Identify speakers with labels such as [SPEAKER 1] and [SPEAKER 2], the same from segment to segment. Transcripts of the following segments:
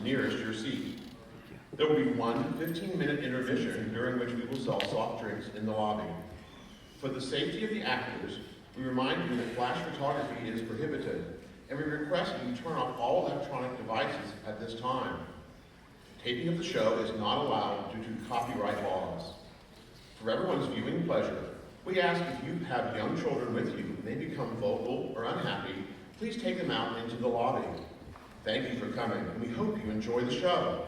[SPEAKER 1] nearest your seat. There will be one 15-minute intermission during which we will sell soft drinks in the lobby. For the safety of the actors, we remind you that flash photography is prohibited, and we request that you turn off all electronic devices at this time. Taping of the show is not allowed due to copyright laws. For everyone's viewing pleasure, we ask if you have young children with you and they become vocal or unhappy, please take them out into the lobby. Thank you for coming, and we hope you enjoy the show.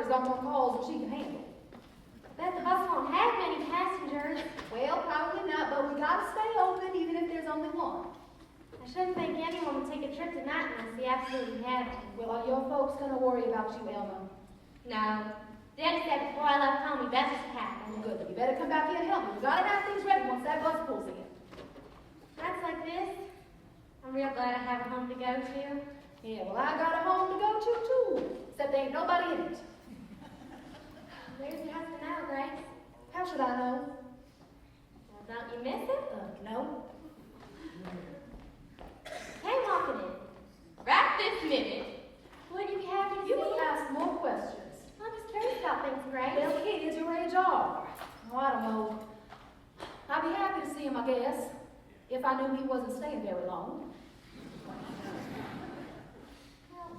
[SPEAKER 2] Got more calls than she can handle.
[SPEAKER 3] Bet the bus won't have many passengers.
[SPEAKER 2] Well, probably not, but we gotta stay open even if there's only one.
[SPEAKER 3] I shouldn't think anyone would take a trip tonight unless they absolutely had to.
[SPEAKER 2] Well, are your folks gonna worry about you, Elma?
[SPEAKER 3] No. Daddy said before I left home he best to happen.
[SPEAKER 2] Good, you better come back here and help me. We gotta have things ready once that bus pulls in.
[SPEAKER 3] Nights like this, I'm real glad I have a home to go to.
[SPEAKER 2] Yeah, well, I got a home to go to, too. Except there ain't nobody in it.
[SPEAKER 3] Where's your husband now, Grace?
[SPEAKER 2] How should I know?
[SPEAKER 3] Well, don't you miss him?
[SPEAKER 2] No.
[SPEAKER 3] Came walking in. Right this minute. Would you be happy to see him?
[SPEAKER 2] You can ask more questions.
[SPEAKER 3] I'm just curious about things, Grace.
[SPEAKER 2] Well, kids your age are. Oh, I don't know. I'd be happy to see him, I guess, if I knew he wasn't staying very long.
[SPEAKER 3] Well,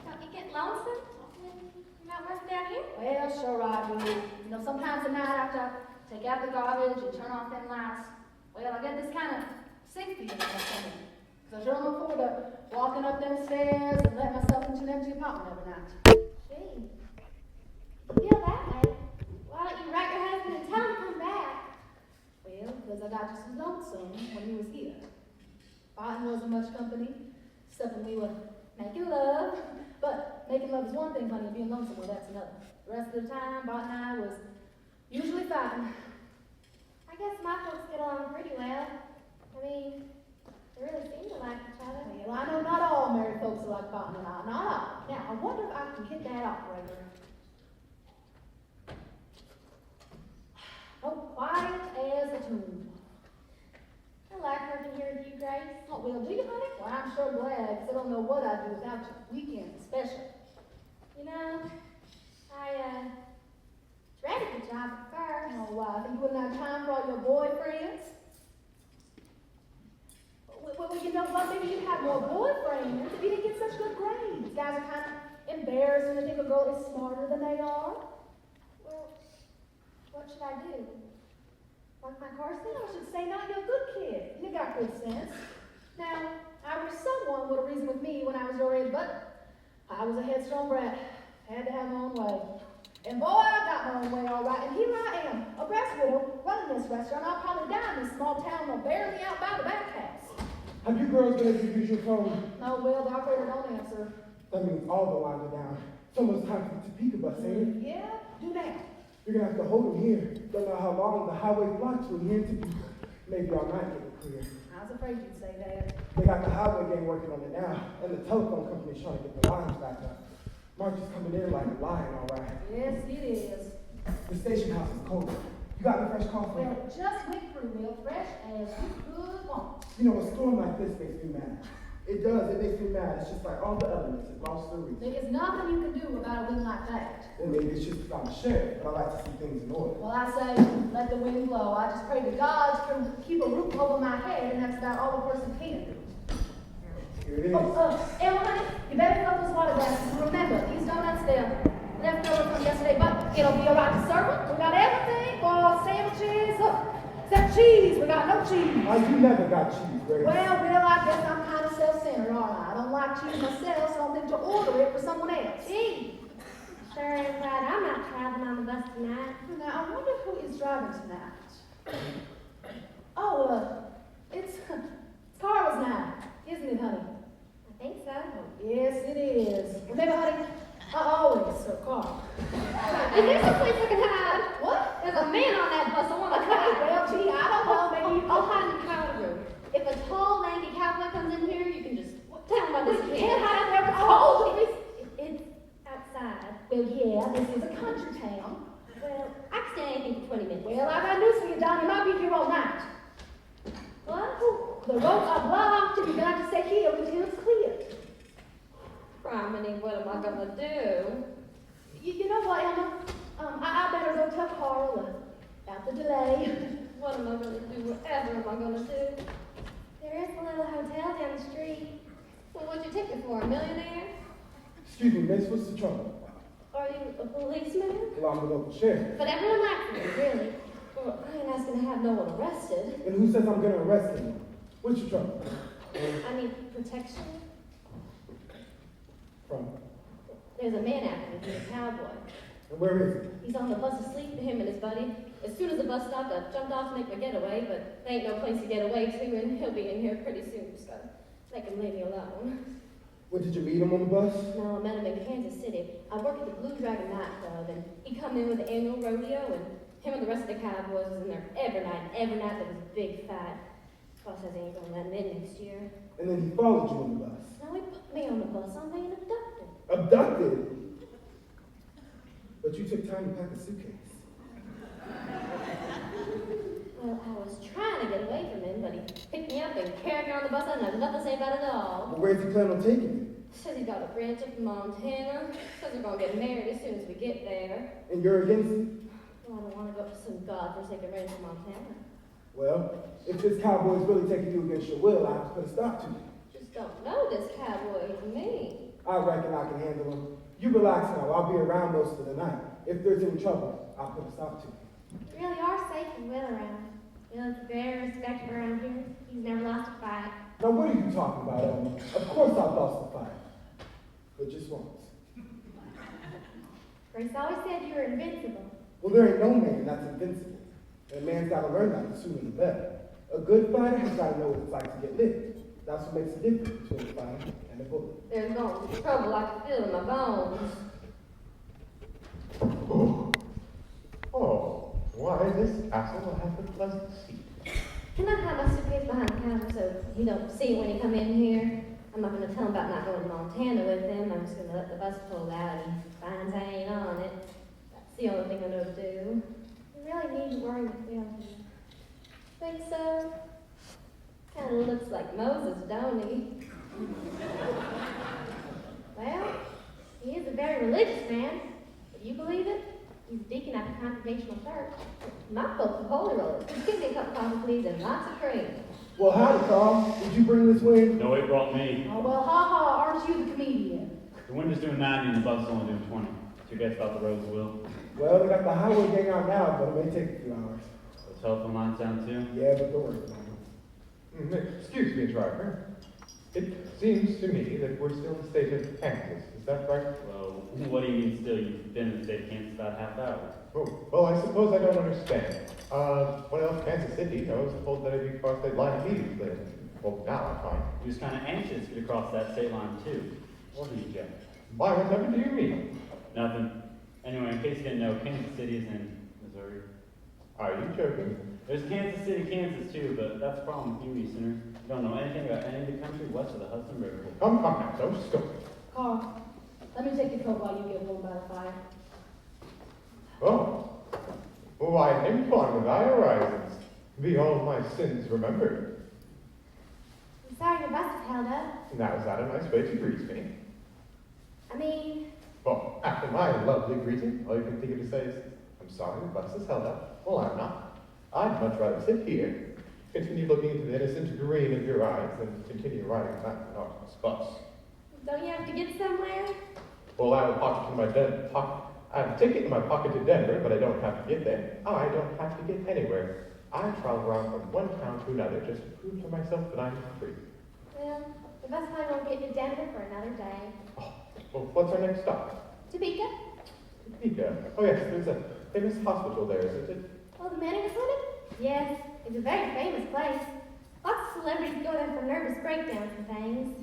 [SPEAKER 3] don't you get lonesome? You're not working down here?
[SPEAKER 2] Well, sure I do. You know, sometimes at night after I take out the garbage and turn off them lights, well, I get this kind of sick feeling or something. Because I sure look forward to walking up them stairs and letting myself into an empty apartment every night.
[SPEAKER 3] Gee, you feel that way? Why don't you write your husband and tell him to come back?
[SPEAKER 2] Well, because I got just as lonesome when he was here. Barton wasn't much company, except when we were making love. But making love is one thing, honey, being lonesome, well, that's another. The rest of the time, Barton and I was usually fighting.
[SPEAKER 3] I guess my folks get along pretty well. I mean, they really seem to like each other.
[SPEAKER 2] Well, I know not all married folks are like Barton and I, not all. Now, I wonder if I can get that operator. Oh, quiet as a tomb.
[SPEAKER 3] I like working here with you, Grace.
[SPEAKER 2] Oh, well, do you, honey? Well, I'm sure glad, because I don't know what I'd do without you. Weekends, especially.
[SPEAKER 3] You know, it's ready for job at first.
[SPEAKER 2] Oh, wow, I think you wouldn't have time for all your boyfriends. Well, you know what? Maybe you'd have more boyfriends if you didn't get such good grades. Guys are kind of embarrassed when they think a girl is smarter than they are.
[SPEAKER 3] Well, what should I do? Like my course?
[SPEAKER 2] I should say, no, you're a good kid. You got good sense. Now, I wish someone would have reasoned with me when I was your age, but I was a headstrong brat. Had to have my own way. And boy, I got my own way all right. And here I am, a brass widow, running this restaurant. I'll probably die in this small town. They'll bury me out by the back house.
[SPEAKER 4] Have you girls been able to use your phone?
[SPEAKER 2] No, well, the operator don't answer.
[SPEAKER 4] That means all the lines are down. It's almost time for the Topeka bus, ain't it?
[SPEAKER 2] Yeah, do now.
[SPEAKER 4] You're gonna have to hold them here. Don't know how long the highway blocks from here to Topeka. Maybe all night get it clear.
[SPEAKER 2] I was afraid you'd say that.
[SPEAKER 4] They got the highway gang working on it now, and the telephone company's trying to get the lines back up. March is coming in like a lion, all right.
[SPEAKER 2] Yes, it is.
[SPEAKER 4] The station house is cold. You got any fresh coffee?
[SPEAKER 2] Well, it just went through, Will, fresh as you could want.
[SPEAKER 4] You know, a storm like this makes me mad. It does, it makes me mad. It's just like all the elements have lost their reach.
[SPEAKER 2] There is nothing you can do about a wind like that.
[SPEAKER 4] Well, maybe it's just because I'm a sheriff, but I like to see things in order.
[SPEAKER 2] Well, I say, let the wind blow. I just pray to God to keep a roof over my head, and that's about all a person can do.
[SPEAKER 4] Here it is.
[SPEAKER 2] Emma, honey, you better fill up those water glasses. And remember, these donuts, they're left over from yesterday, but it'll be all right to serve them. We got everything for sandwiches, except cheese. We got no cheese.
[SPEAKER 4] Oh, you never got cheese, Grace.
[SPEAKER 2] Well, I guess I'm kind of self-centered, aren't I? I don't like cheese myself, so I'm thinking to order it for someone else.
[SPEAKER 3] Gee, sure am glad I'm not traveling on the bus tonight.
[SPEAKER 2] Now, I wonder who is driving tonight. It's The roads are blocked and you're gonna have to stay here until it's clear.
[SPEAKER 3] Criminy, what am I gonna do?
[SPEAKER 2] You know what, Emma? I better go tell Carl about the delay.
[SPEAKER 3] What am I gonna do? Whatever am I gonna do? There is a little hotel down the street. Well, what'd you take me for, a millionaire?
[SPEAKER 4] Excuse me, miss, what's the trouble?
[SPEAKER 3] Are you a policeman?
[SPEAKER 4] Well, I'm the local sheriff.
[SPEAKER 3] But everyone likes me, really. Well, I ain't asking to have no one arrested.
[SPEAKER 4] And who says I'm gonna arrest anyone? What's your trouble?
[SPEAKER 3] I need protection.
[SPEAKER 4] From?
[SPEAKER 3] There's a man after me, he's a cowboy.
[SPEAKER 4] And where is he?
[SPEAKER 3] He's on the bus asleep, him and his buddy. As soon as the bus stopped, I jumped off to make my getaway, but there ain't no place to get away to, and he'll be in here pretty soon. Just gotta make him leave me alone.
[SPEAKER 4] What, did you meet him on the bus?
[SPEAKER 3] No, I met him in Kansas City. I work at the Blue Dragon nightclub, and he come in with the annual rodeo, and him and the rest of the cowboys was in there every night. Every night there was a big fight. Boss says he ain't gonna let him in next year.
[SPEAKER 4] And then he followed you on the bus.
[SPEAKER 3] No, he put me on the bus. I'm being abducted.
[SPEAKER 4] Abducted? But you took time to pack a suitcase.
[SPEAKER 3] Well, I was trying to get away from him, but he picked me up and carried me on the bus. I didn't have nothing to say about it at all.
[SPEAKER 4] Well, where's he plan on taking you?
[SPEAKER 3] Says he got a branch up in Montana. Says we're gonna get married as soon as we get there.
[SPEAKER 4] And you're against it?
[SPEAKER 3] Well, I don't want to go up to some godforsaken ranch in Montana.
[SPEAKER 4] Well, if this cowboy is really taking you against your will, I have to put a stop to it.
[SPEAKER 3] Just don't know this cowboy is me.
[SPEAKER 4] I reckon I can handle him. You relax now. I'll be around most of the night. If there's any trouble, I'll put a stop to it.
[SPEAKER 3] You really are safe and well around. Will's very respected around here. He's never lost a fight.
[SPEAKER 4] Now, what are you talking about, Elma? Of course I've lost the fight. But just once.
[SPEAKER 3] Grace always said you were invincible.
[SPEAKER 4] Well, there ain't no man that's invincible. And a man's got to learn that the sooner the better. A good fighter has got to know what it's like to get licked. That's what makes the difference between a fighter and a bullet.
[SPEAKER 3] There's going to be trouble I can feel in my bones.
[SPEAKER 5] Oh, why, this castle will have a pleasant seat.
[SPEAKER 3] Can I hide my suitcase behind the counter so he don't see it when he come in here? I'm not going to tell him about not going to Montana with him. I'm just going to let the bus pull out and he finds I ain't on it. That's the only thing I know to do. You really need to worry with Will. Think so? Kind of looks like Moses, don't he? Well, he is a very religious man. If you believe it, he's a deacon at the Congregational Church. My folks are holy rollers. Just give me a cup of coffee, please, and lots of cream.
[SPEAKER 4] Well, howdy, Carl. Did you bring this wind?
[SPEAKER 6] No, it brought me.
[SPEAKER 2] Oh, well, ha-ha, aren't you the comedian?
[SPEAKER 6] The wind is doing 90 and the bus is only doing 20. So you guys thought the roads will.
[SPEAKER 4] Well, they got the highway gang out now, but it may take a few hours.
[SPEAKER 6] The telephone line's down too.
[SPEAKER 4] Yeah, but don't worry about it.
[SPEAKER 5] Excuse me, driver. It seems to me that we're still in the state of Kansas. Is that right?
[SPEAKER 6] Well, what do you mean still? You've been in the state of Kansas about a half hour.
[SPEAKER 5] Oh, well, I suppose I don't understand. When I left Kansas City, I was told that I'd be crossed that line immediately. Well, now I'm fine.
[SPEAKER 6] He was kind of anxious to get across that state line too. Wasn't he, Jeff?
[SPEAKER 5] Why, whatever do you mean?
[SPEAKER 6] Nothing. Anyway, in case you didn't know, Kansas City is in Missouri.
[SPEAKER 5] Are you joking?
[SPEAKER 6] There's Kansas City, Kansas too, but that's the problem with you Easterners. You don't know anything about any of the country west of the Hudson River.
[SPEAKER 5] Come now, don't stop.
[SPEAKER 2] Carl, let me take your coat while you get warm by the fire.
[SPEAKER 5] Oh, why, in fun with thy horizons, be all my sins remembered.
[SPEAKER 3] I'm sorry your bus is held up.
[SPEAKER 5] Now, is that a nice way to greet me?
[SPEAKER 3] I mean,
[SPEAKER 5] Well, after my lovely greeting, all you can think of to say is, I'm sorry the bus is held up. Well, I'm not. I'd much rather sit here, continue looking into the innocent green of your eyes, than continue riding that monotonous bus.
[SPEAKER 3] don't you have to get somewhere?
[SPEAKER 5] Well, I have a ticket in my pocket to Denver, but I don't have to get there. I don't have to get anywhere. I travel around from one town to another just to prove to myself that I'm free.
[SPEAKER 3] Well, the bus probably won't get to Denver for another day.
[SPEAKER 5] Well, what's our next stop?
[SPEAKER 3] Topeka?
[SPEAKER 5] Topeka. Oh yes, there's a famous hospital there, isn't it?
[SPEAKER 3] Oh, the Manning Clinic? Yes, it's a very famous place. Lots of celebrities go there for nervous breakdowns and things.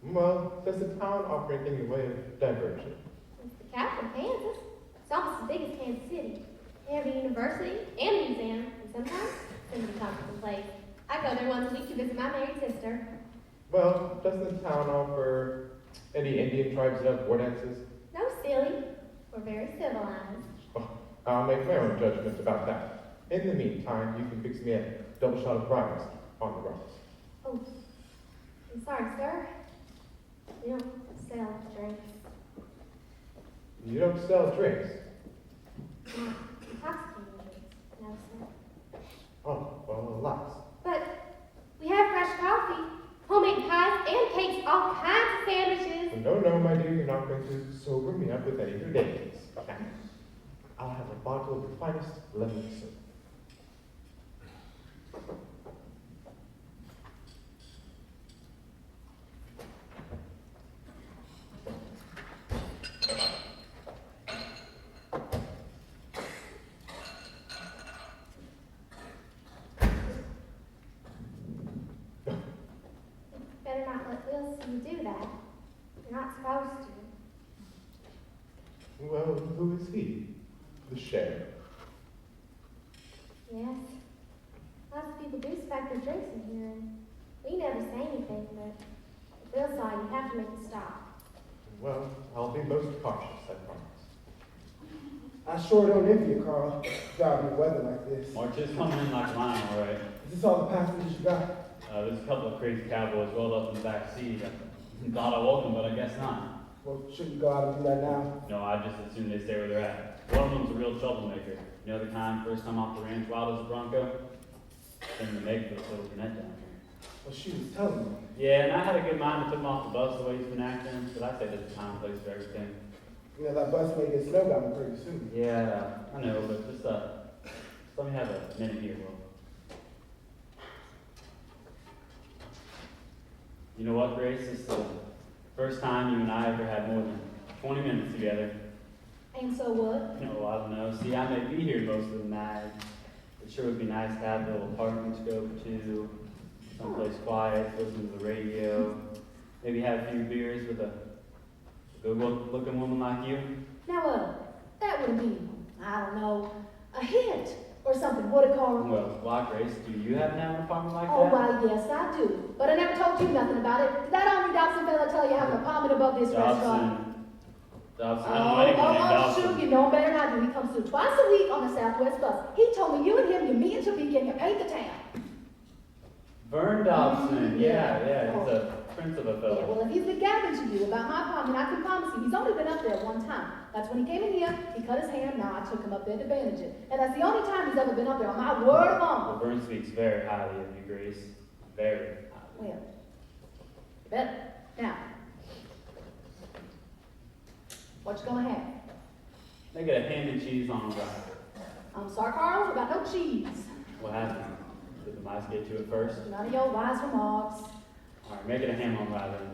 [SPEAKER 5] Well, does the town offer anything in the way of diversion?
[SPEAKER 3] It's the capital of Kansas. It's almost as big as Kansas City. They have a university and a museum, and sometimes it's a comfortable place. I go there once a week to visit my married sister.
[SPEAKER 5] Well, doesn't the town offer any Indian tribes that have war dances?
[SPEAKER 3] No, silly. We're very civilized.
[SPEAKER 5] Oh, I'll make my own judgment about that. In the meantime, you can fix me a double shot of Browns on the rocks.
[SPEAKER 3] Oh, I'm sorry, sir. We don't sell drinks.
[SPEAKER 5] You don't sell drinks?
[SPEAKER 3] Not intoxicating drinks. No, sir.
[SPEAKER 5] Oh, well, lots.
[SPEAKER 3] But we have fresh coffee, homemade pies and cakes, all kinds of sandwiches.
[SPEAKER 5] No, no, my dear, you're not going to sober me up with any of your dainties. Now, I'll have a bottle of the finest lemon soap.
[SPEAKER 3] Better not let Will see you do that. You're not supposed to.
[SPEAKER 5] Well, who is he? The sheriff.
[SPEAKER 3] Yes. Lots of people do spike their drinks in here, and we never say anything, but if Will saw you, have to make you stop.
[SPEAKER 5] Well, I'll be most cautious, I promise.
[SPEAKER 4] I sure don't envy you, Carl, driving in weather like this.
[SPEAKER 6] March is coming in like mine, all right.
[SPEAKER 4] Is this all the passengers you got?
[SPEAKER 6] There's a couple of crazy cowboys rolled up in the back seat. I thought I woke them, but I guess not.
[SPEAKER 4] Well, shouldn't you go out and do that now?
[SPEAKER 6] No, I just assume they stay where they're at. One of them's a real troublemaker. You know the kind, first time off the ranch, wild as a bronco? Send the Meg for this little brunette down here.
[SPEAKER 4] Well, she was telling me.
[SPEAKER 6] Yeah, and I had a good mind to put him off the bus the way he's been acting, but I say there's a time and place for everything.
[SPEAKER 4] You know, that bus may get snowbound pretty soon.
[SPEAKER 6] Yeah, I know, but just let me have a minute here, Will. You know what, Grace? This is the first time you and I ever had more than 20 minutes together.
[SPEAKER 2] And so what?
[SPEAKER 6] No, I don't know. See, I may be here most of the night. It sure would be nice to have a little apartment to go to, someplace quiet, listen to the radio, maybe have a few beers with a good-looking woman like you.
[SPEAKER 2] Now, that would be, I don't know, a hint or something, would it, Carl?
[SPEAKER 6] Well, why, Grace? Do you happen to have an apartment like
[SPEAKER 2] Oh,
[SPEAKER 6] that?
[SPEAKER 2] why, yes, I do. But I never told you nothing about it. Did that Army Dobson fella tell you I have an apartment above this restaurant?
[SPEAKER 6] Dobson. I don't know anyone named Dobson.
[SPEAKER 2] Shoot, you know him better than I do. He comes through twice a week on the Southwest bus. He told me you and him, you meet in Topeka and you paint the town.
[SPEAKER 6] Vern Dobson. Yeah,
[SPEAKER 2] Oh.
[SPEAKER 6] he's a prince of a
[SPEAKER 2] Yeah,
[SPEAKER 6] fellow.
[SPEAKER 2] well, if he's been gabbing to you about my apartment, I can promise you, he's only been up there one time. That's when he came in here, he cut his hair, now I took him up there to bandage it. And that's the only time he's ever been up there, on my word of honor.
[SPEAKER 6] Well, Vern speaks very highly of you, Grace. Very highly.
[SPEAKER 2] Well, better. Now, what you gonna have?
[SPEAKER 6] They get a ham and cheese on the ride.
[SPEAKER 2] I'm sorry, Carl, about no cheese.
[SPEAKER 6] What happened? Did the mice get to it first?
[SPEAKER 2] None of your wise remarks.
[SPEAKER 6] All right, make it a ham on rye then.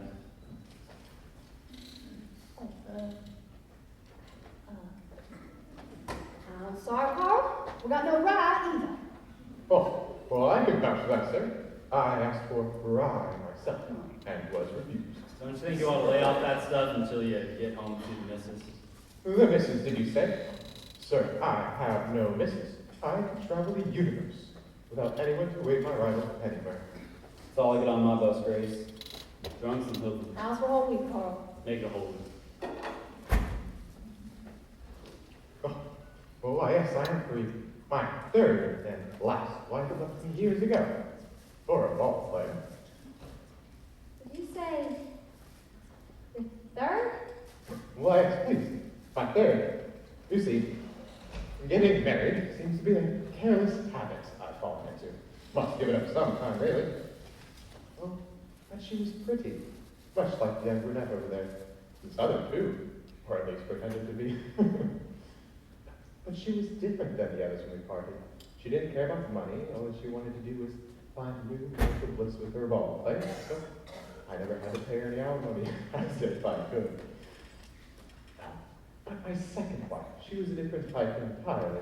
[SPEAKER 2] I'm sorry, Carl, we got no rye either.
[SPEAKER 5] Oh, well, I can vouch for that, sir. I asked for rye myself and was refused.
[SPEAKER 6] Don't you think you ought to lay off that stuff until you get home to the missus?
[SPEAKER 5] The missus, did you say? Sir, I have no missus. I can travel the universe without anyone to wait my rival anywhere.
[SPEAKER 6] That's all I get on my bus, Grace. Drunks and hoodlums.
[SPEAKER 2] How's for a whole week, Carl?
[SPEAKER 6] Make it a whole week.
[SPEAKER 5] Oh, well, why, yes, I am free. My third and last wife left me years ago. For a ball player.
[SPEAKER 3] Did you say the third?
[SPEAKER 5] Why, yes, please. My third. You see, getting married seems to be a careless habit I've fallen into. Must give it up sometime, really. Oh, but she was pretty. Much like the young brunette over there. The other two, or at least pretended to be. But she was different than the others when we parted. She didn't care about the money. All that she wanted to do was find new marital bliss with her ball player. So I never had to pay her any alimony, as if I could. But my second wife, she was a different type entirely.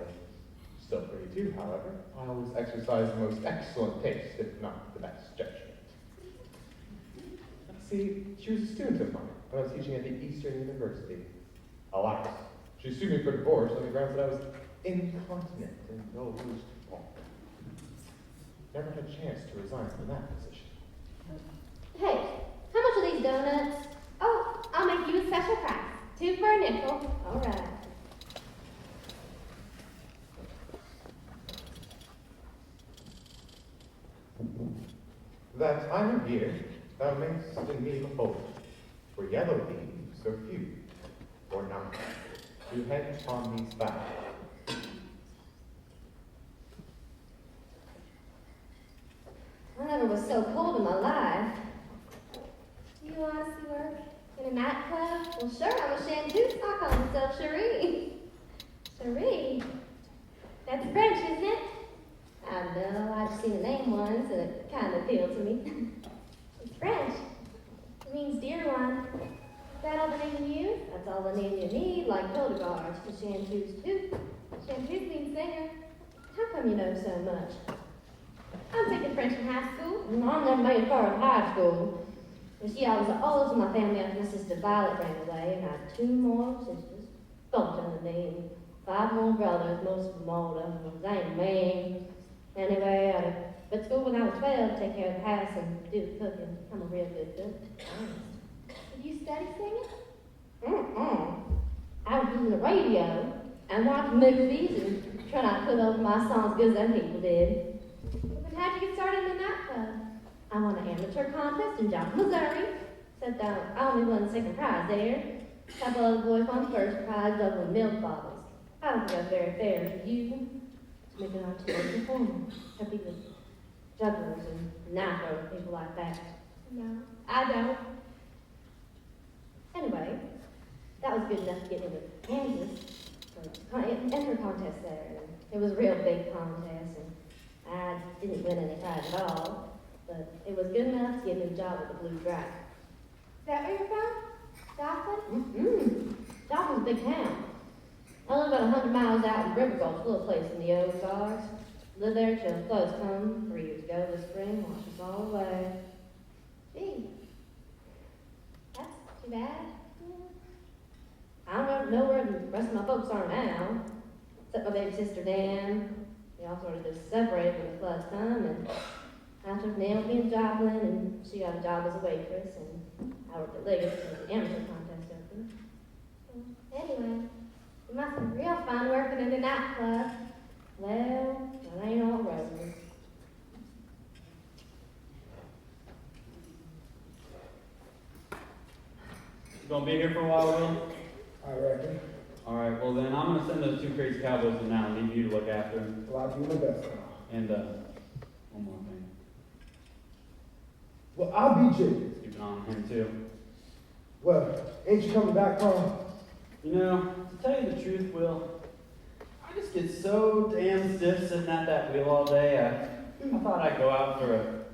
[SPEAKER 5] Still pretty too, however. I always exercised the most excellent taste, if not the best judgment. See, she was a student of mine when I was teaching at the Eastern University. Alas, she sued me for divorce on the grounds that I was incontinent and indulged porn. Never had a chance to resign from that position.
[SPEAKER 3] Hey, how much are these donuts? Oh, I'll make you a special price. 2 for a nickel. All right.
[SPEAKER 5] That time of year thou mayst in me behold, for yellow leaves are few, or none, to hedge on these boughs.
[SPEAKER 3] I never was so cold in my life. You honestly work in a nightclub? Well, sure, I'm a chanteuse. I call myself Cherie. Cherie? That's French, isn't it? I don't know. I've seen the name once, and it kind of appealed to me. It's French. It means dear one. Is that all the name you use? That's all the name you need, like Hildegard to chanteuse too. Chanteuse means singer. How come you know so much? I'm taking French in high school. Mom never made it far in high school. You see, I was the oldest of my family after my sister Violet ran away, and I had 2 more sisters, both under me, and 5 more brothers, most of them older. They ain't mean. Anyway, I quit school when I was 12 to take care of the house and do the cooking. I'm a real good cook.
[SPEAKER 2] Did you study singing?
[SPEAKER 3] I was using the radio and watching movies and trying not to put over my songs good as them people did.
[SPEAKER 2] Well, then how'd you get started in the nightclub?
[SPEAKER 3] I won an amateur contest in Joplin, Missouri. Except I only won the second prize there. A couple other boys won the first prize, doubling milk bottles. I don't think that's very fair to you. To make it on to a performer. For people, jugglers and knife throwers, people like that.
[SPEAKER 2] No, I don't.
[SPEAKER 3] Anyway, that was good enough to get into Kansas for enter a contest there. And it was a real big contest, and I didn't win any prize at all. But it was good enough to get me a job with the Blue Dragon.
[SPEAKER 2] Is that where you're from? Joplin?
[SPEAKER 3] Mm-hmm. Joplin's a big town. I live about 100 miles out in River Gulch, a little place in the Ozarks. Lived there till the floods come 3 years ago this spring, washed us all away.
[SPEAKER 2] Gee, that's too bad.
[SPEAKER 3] I don't know where the rest of my folks are now, except my baby sister Dan. They all sort of just separated when the floods come, and I took Naomi in Joplin, and she got a job as a waitress, and I worked at Liggett for the amateur contest open.
[SPEAKER 2] Anyway, it must be real fun working in a nightclub.
[SPEAKER 3] Well, it ain't all roses.
[SPEAKER 6] You gonna be here for a while, Will?
[SPEAKER 4] I reckon.
[SPEAKER 6] All right. Well, then I'm gonna send those 2 crazy cowboys in now and leave you to look after them.
[SPEAKER 4] Well, I'll do my best.
[SPEAKER 6] And one more thing.
[SPEAKER 4] Well, I'll be Jiggy.
[SPEAKER 6] Keep an eye on him too.
[SPEAKER 4] Well, ain't you coming back, Carl?
[SPEAKER 6] You know, to tell you the truth, Will, I just get so damn stiff sitting at that wheel all day. I thought I'd go out for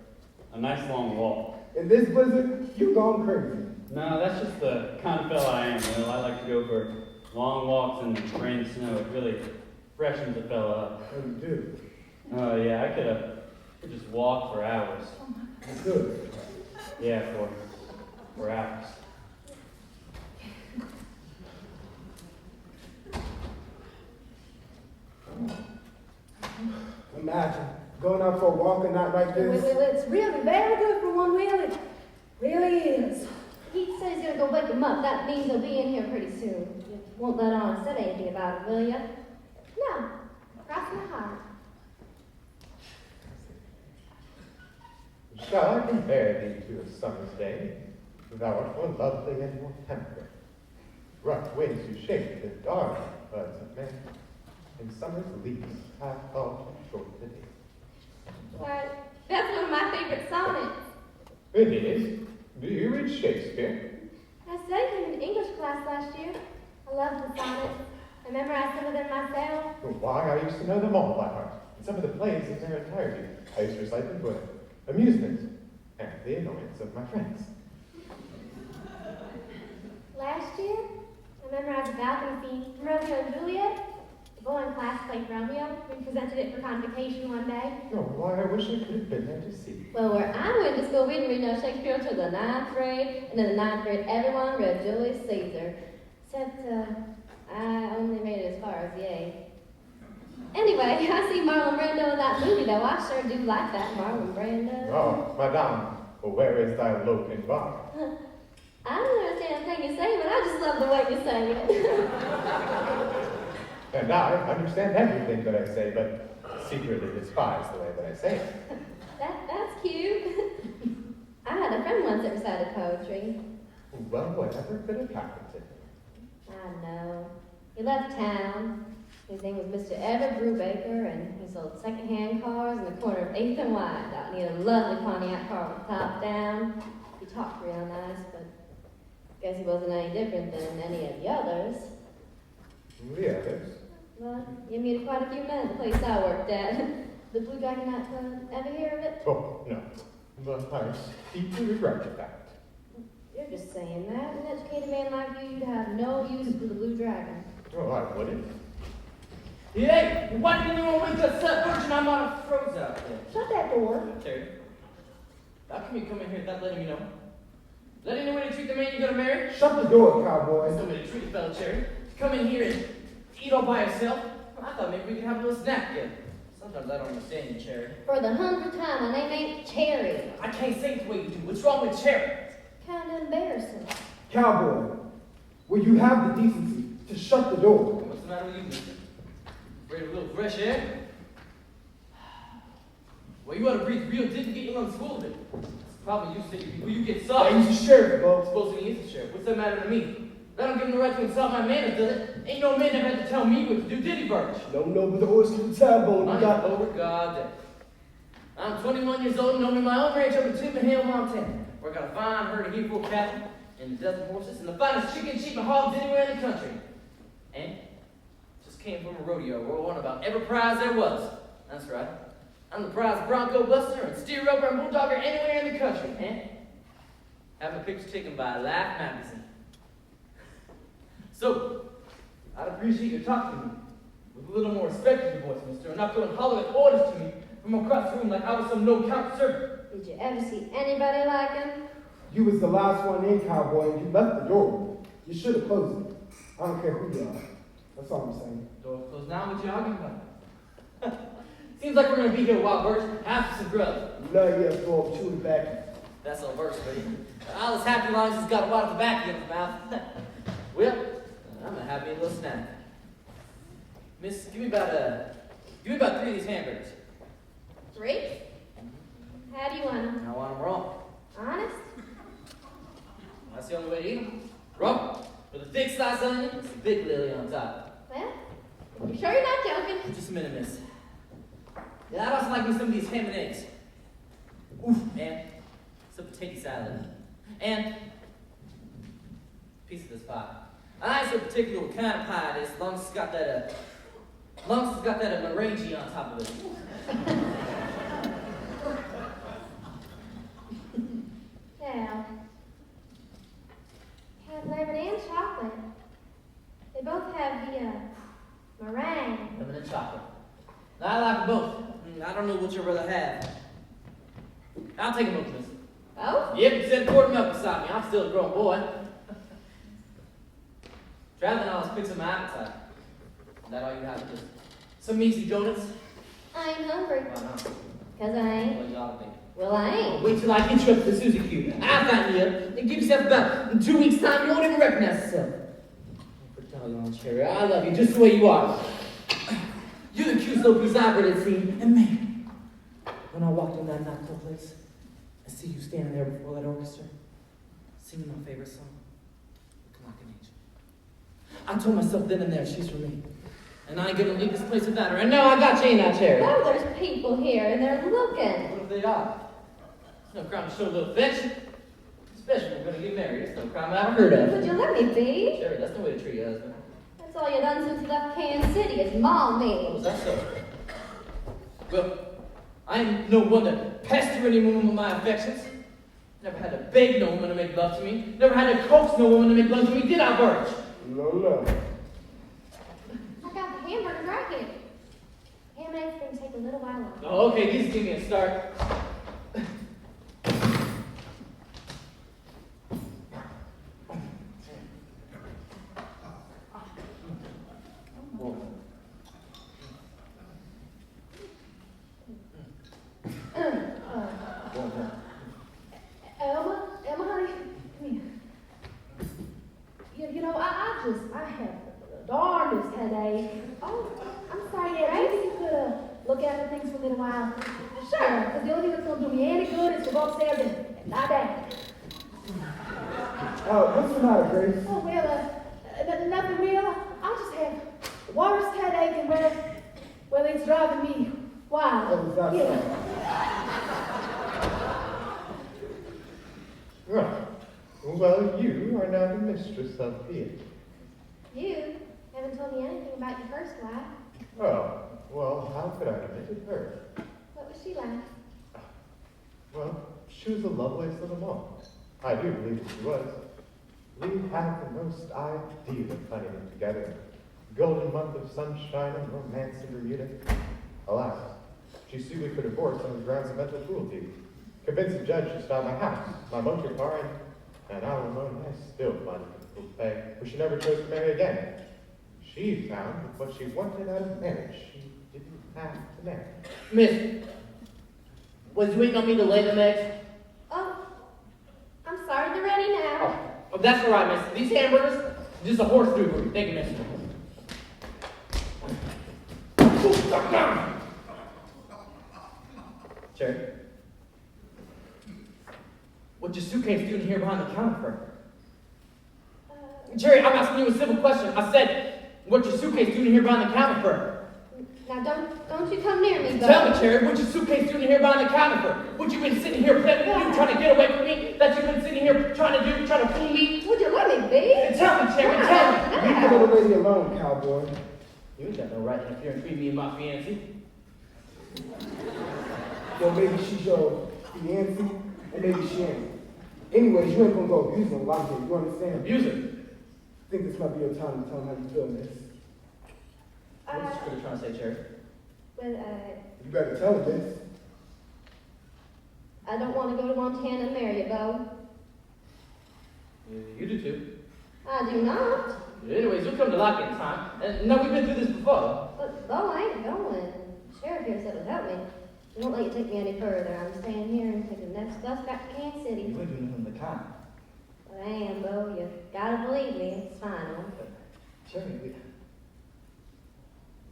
[SPEAKER 6] a nice long walk.
[SPEAKER 4] In this blizzard, you gone crazy.
[SPEAKER 6] No, that's just the kind of fella I am, Will. I like to go for long walks in the rain and snow. It really freshens a fella up.
[SPEAKER 4] Oh, you do?
[SPEAKER 6] Oh, yeah, I could just walk for hours.
[SPEAKER 4] Good.
[SPEAKER 6] Yeah, for hours.
[SPEAKER 4] Imagine going out for a walk a night like
[SPEAKER 2] Well,
[SPEAKER 4] this.
[SPEAKER 2] it's really very good for one wheel. It really is.
[SPEAKER 3] He said he's gonna go wake him up. That means he'll be in here pretty soon. You won't let on said anything about it, will you?
[SPEAKER 2] No, cross my heart.
[SPEAKER 5] Shall I compare thee to a summer's day? Thou art more lovely and more temperate. Rough winds do shake the dark buds of men, and summer's leaves have thought short the day.
[SPEAKER 3] Why, that's one of my favorite sonnets.
[SPEAKER 5] It is. Do you read Shakespeare?
[SPEAKER 2] I studied him in English class last year. I love the sonnets. I memorized some of them myself.
[SPEAKER 5] Why, I used to know them all by heart, and some of the plays in their entirety. I used to recite them for amusement and the annoyance of my friends.
[SPEAKER 2] Last year, I memorized the balcony scene from Romeo and Juliet. The boy in class played Romeo. We presented it for convocation one day.
[SPEAKER 5] Oh, why, I wish I could have been there to see.
[SPEAKER 3] Well, where I went to school, we didn't read no Shakespeare until the 9th grade, and in the 9th grade, everyone read Julius Caesar. Except, I only made it as far as the 8th. Anyway, I see Marlon Brando in that movie, though. I sure do like that Marlon Brando.
[SPEAKER 5] Oh, madame, where is thy loaf and bar?
[SPEAKER 3] I don't understand a thing you say, but I just love the way you say it.
[SPEAKER 5] And I understand everything that I say, but secretly despise the way that I say it.
[SPEAKER 3] That's cute. the poetry.
[SPEAKER 5] Well, whatever could have happened to him?
[SPEAKER 3] I know. He left town. His name was Mr. Everett Brubaker, and he sold second-hand cars in the corner of 8th and Wyatt. Out near a lovely Pontiac car with the top down. He talked real nice, but guess he wasn't any different than any of the others.
[SPEAKER 5] The others?
[SPEAKER 3] Well, you meet quite a few men at the place I worked at. The Blue Dragon nightclub. Ever hear of it?
[SPEAKER 5] Oh, no. But I deeply regret the fact.
[SPEAKER 3] You're just saying that. An educated man like you'd have no use for the Blue Dragon.
[SPEAKER 5] Oh, I wouldn't.
[SPEAKER 7] Hey, why didn't anyone wake us up? Virgin, I'm on a froze out there.
[SPEAKER 2] Shut that door.
[SPEAKER 7] Terry, how come you come in here without letting me know? Let me know way to treat the man you're gonna marry?
[SPEAKER 4] Shut the door, cowboy.
[SPEAKER 7] That's no way to treat a fellow, Terry. To come in here and eat all by yourself? I thought maybe we could have a little snack together. Sometimes I don't understand you, Cherry.
[SPEAKER 3] For the 100th time, my name ain't Cherry.
[SPEAKER 7] I can't say it the way you do. What's wrong with Cherry?
[SPEAKER 3] Kinda embarrassing.
[SPEAKER 4] Cowboy, will you have the decency to shut the door?
[SPEAKER 7] What's the matter with you, mister? Ready for a little fresh air? Well, you ought to breathe real deep and get your lungs full of it. It's the problem you city people. You get soft.
[SPEAKER 4] Hey, he's the sheriff, Bo.
[SPEAKER 7] Supposing he is the sheriff. What's that matter to me? That don't give him the right to insult my manners, does it? Ain't no man that had to tell me what to do, did he, Birch?
[SPEAKER 4] Don't know but the horse to the taboo.
[SPEAKER 7] I'm
[SPEAKER 4] You got
[SPEAKER 7] over God. I'm 21 years old and own my own ranch up in Deepening, Montana, where I got a fine herd of Hebrew cattle and a dozen horses and the finest chicken, sheep, and hogs anywhere in the country. And just came from a rodeo where I won about every prize there was. That's right. I'm the prize Bronco Buster and Steer Roper and Bulldogger anywhere in the country. And have a picture taken by Life magazine. So, I'd appreciate your talking to me with a little more respect in your voice, mister, and not throwing hollowing orders to me from across the room like I was some no-count servant.
[SPEAKER 3] Did you ever see anybody like him?
[SPEAKER 4] You was the last one in, cowboy, and you left the door. You should have closed it. I don't care who you are. That's all I'm saying.
[SPEAKER 7] Door closed now, what you arguing about? Seems like we're gonna be here a while, Birch. Have some grub.
[SPEAKER 4] Love you, throw chewing back.
[SPEAKER 7] That's all verse, buddy. I was happy as long as he's got a lot of tobacco in his mouth. Well, I'm gonna have me a little snack. Miss, give me about 3 of these hamburgers.
[SPEAKER 3] 3? How do you want them?
[SPEAKER 7] I want them raw.
[SPEAKER 3] Honest?
[SPEAKER 7] That's the only way to eat them. Raw, with a thick slice of onion and some big lily on top.
[SPEAKER 3] Well, you sure you're not joking?
[SPEAKER 7] Just a minute, miss. Yeah, I'd also like me some of these ham and eggs. Oof, and some potato salad. And a piece of this pie. I ain't so particular what kind of pie it is, as long as it's got that, meringue on top of it.
[SPEAKER 3] Now, have lemon and chocolate. They both have the, meringue.
[SPEAKER 7] Lemon and chocolate. I like them both. I don't know what you'd rather have. I'll take them both, miss.
[SPEAKER 3] Both?
[SPEAKER 7] Yep, you said quart milk beside me. I'm still a grown boy. Traveling always picks up my appetite. Is that all you have? Just some measly donuts?
[SPEAKER 3] I ain't hungry.
[SPEAKER 7] Why not?
[SPEAKER 3] 'Cause I ain't.
[SPEAKER 7] Well, you ought to be.
[SPEAKER 3] Well, I ain't.
[SPEAKER 7] Wait till I get you up to the Susie Q. I'll find you up. And give yourself about in 2 weeks' time, you won't even recognize yourself. For doggone Cherry, I love you just the way you are. You're the cutest little piece I've ever seen. And man, when I walked in that nightclub place, I see you standing there before that orchestra, singing my favorite song, Looking Like an Angel. I told myself then and there, she's for me. And I ain't gonna leave this place without her. And now I got you in that Cherry.
[SPEAKER 3] Oh, there's people here and they're looking.
[SPEAKER 7] What if they are? It's no crime to show a little affection. Especially when we're gonna get married. It's no crime I've heard of.
[SPEAKER 3] Would you let me be?
[SPEAKER 7] Cherry, that's no way to treat your husband.
[SPEAKER 3] That's all you done since you left Kansas City is mom
[SPEAKER 7] Oh,
[SPEAKER 3] me.
[SPEAKER 7] is that so? Well, I ain't no one to pester any woman with my affections. Never had to beg no woman to make love to me. Never had to coax no woman to make love to me, did I, Birch?
[SPEAKER 4] No.
[SPEAKER 3] I got the hamburger right here. Ham and eggs can take a little while longer.
[SPEAKER 7] Oh, okay, these give me a start.
[SPEAKER 2] Emma, honey, come here. I have the darndest headache. Oh, I'm sorry, maybe you could look after things for a little while. Sure, because the only thing that's going to do me any good is to go upstairs and lie down.
[SPEAKER 4] What's the matter, Grace?
[SPEAKER 2] Oh, well, nothing real. I just have water's headache and well, it's driving me wild.
[SPEAKER 4] Oh, is that
[SPEAKER 2] Yeah.
[SPEAKER 4] so?
[SPEAKER 5] Right. Well, you are now the mistress of the inn.
[SPEAKER 3] You haven't told me anything about your first wife.
[SPEAKER 5] Oh, well, how could I have omitted her?
[SPEAKER 3] What was she like?
[SPEAKER 5] Well, she was the loveliest of them all. I do believe that she was. We had the most ideal honeymoon together. Golden month of sunshine and romance in Bermuda. Alas, she sued me for divorce on the grounds of mental cruelty. Convinced the judge to stop my house, my motor car, and alimony I still find it difficult to pay, but she never chose to marry again. She found that what she wanted out of marriage, she didn't have to marry.
[SPEAKER 7] Miss, was you waiting on me to lay them eggs?
[SPEAKER 3] Oh, I'm sorry, they're ready now.
[SPEAKER 7] Oh, that's all right, miss. These hamburgers, just a horse do for you. Thank you, miss. Cherry, what's your suitcase doing here behind the counter for? Cherry, I'm asking you a simple question. I said, what's your suitcase doing here behind the counter for?
[SPEAKER 3] Now don't you come near me, Bo.
[SPEAKER 7] Tell me, Cherry, what's your suitcase doing here behind the counter for? What you been sitting here playing with? You trying to get away from me? That you've been sitting here trying to fool me?
[SPEAKER 3] Would you let me be?
[SPEAKER 7] Tell me, Cherry, tell me.
[SPEAKER 4] Leave the little lady alone, cowboy.
[SPEAKER 7] You ain't got no right to interfere between me and my fiancée.
[SPEAKER 4] Well, maybe she's your fiancé, and maybe she ain't. Anyways, you ain't gonna go abuse them like it. You understand?
[SPEAKER 7] Abuser.
[SPEAKER 4] I think this might be your time to tell them how you feel, miss.
[SPEAKER 7] What is you trying to say, Cherry?
[SPEAKER 3] Well,
[SPEAKER 4] You better tell them this.
[SPEAKER 3] I don't want to go to Montana and marry you, Bo.
[SPEAKER 7] You do too.
[SPEAKER 3] I do not.
[SPEAKER 7] Anyways, you'll come to like it in time. And no, we've been through this before.
[SPEAKER 3] But Bo, I ain't going. The sheriff here said it would help me. They won't let you take me any further. I'm staying here and taking the next bus back to Kansas City.
[SPEAKER 7] You ain't doing nothing of the kind.
[SPEAKER 3] But I am, Bo. You gotta believe me. It's final.
[SPEAKER 7] Cherry,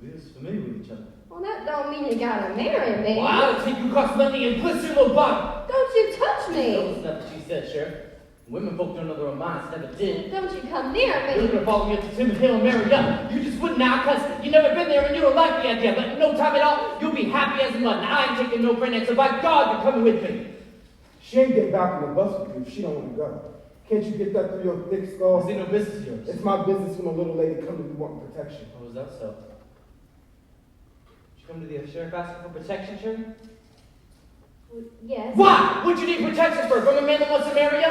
[SPEAKER 7] we was familiar with each other.
[SPEAKER 3] Well, that don't mean you gotta marry me.
[SPEAKER 7] Well, I'll take you across London and twist your little body.
[SPEAKER 3] Don't you touch
[SPEAKER 7] That
[SPEAKER 3] me.
[SPEAKER 7] was nothing she said, Sheriff. Women folk don't know their own minds, never did.
[SPEAKER 3] Don't you come near
[SPEAKER 7] You're
[SPEAKER 3] me.
[SPEAKER 7] gonna follow me up to Timothy Hill and marry up. You just wouldn't now, cause you never been there and you don't like the idea. But no time at all, you'll be happy as a mud. Now I ain't taking no friend, and so by God, you're coming with me.
[SPEAKER 4] She ain't getting back on the bus with you if she don't want to go. Can't you get that through your thick skull?
[SPEAKER 7] Is it no business of yours?
[SPEAKER 4] It's my business when a little lady comes to me wanting protection.
[SPEAKER 7] Oh, is that so? Did you come to the sheriff asking for protection, Sheriff?
[SPEAKER 3] Well, yes.
[SPEAKER 7] Why? What'd you need protection for? From a man that wants to marry you?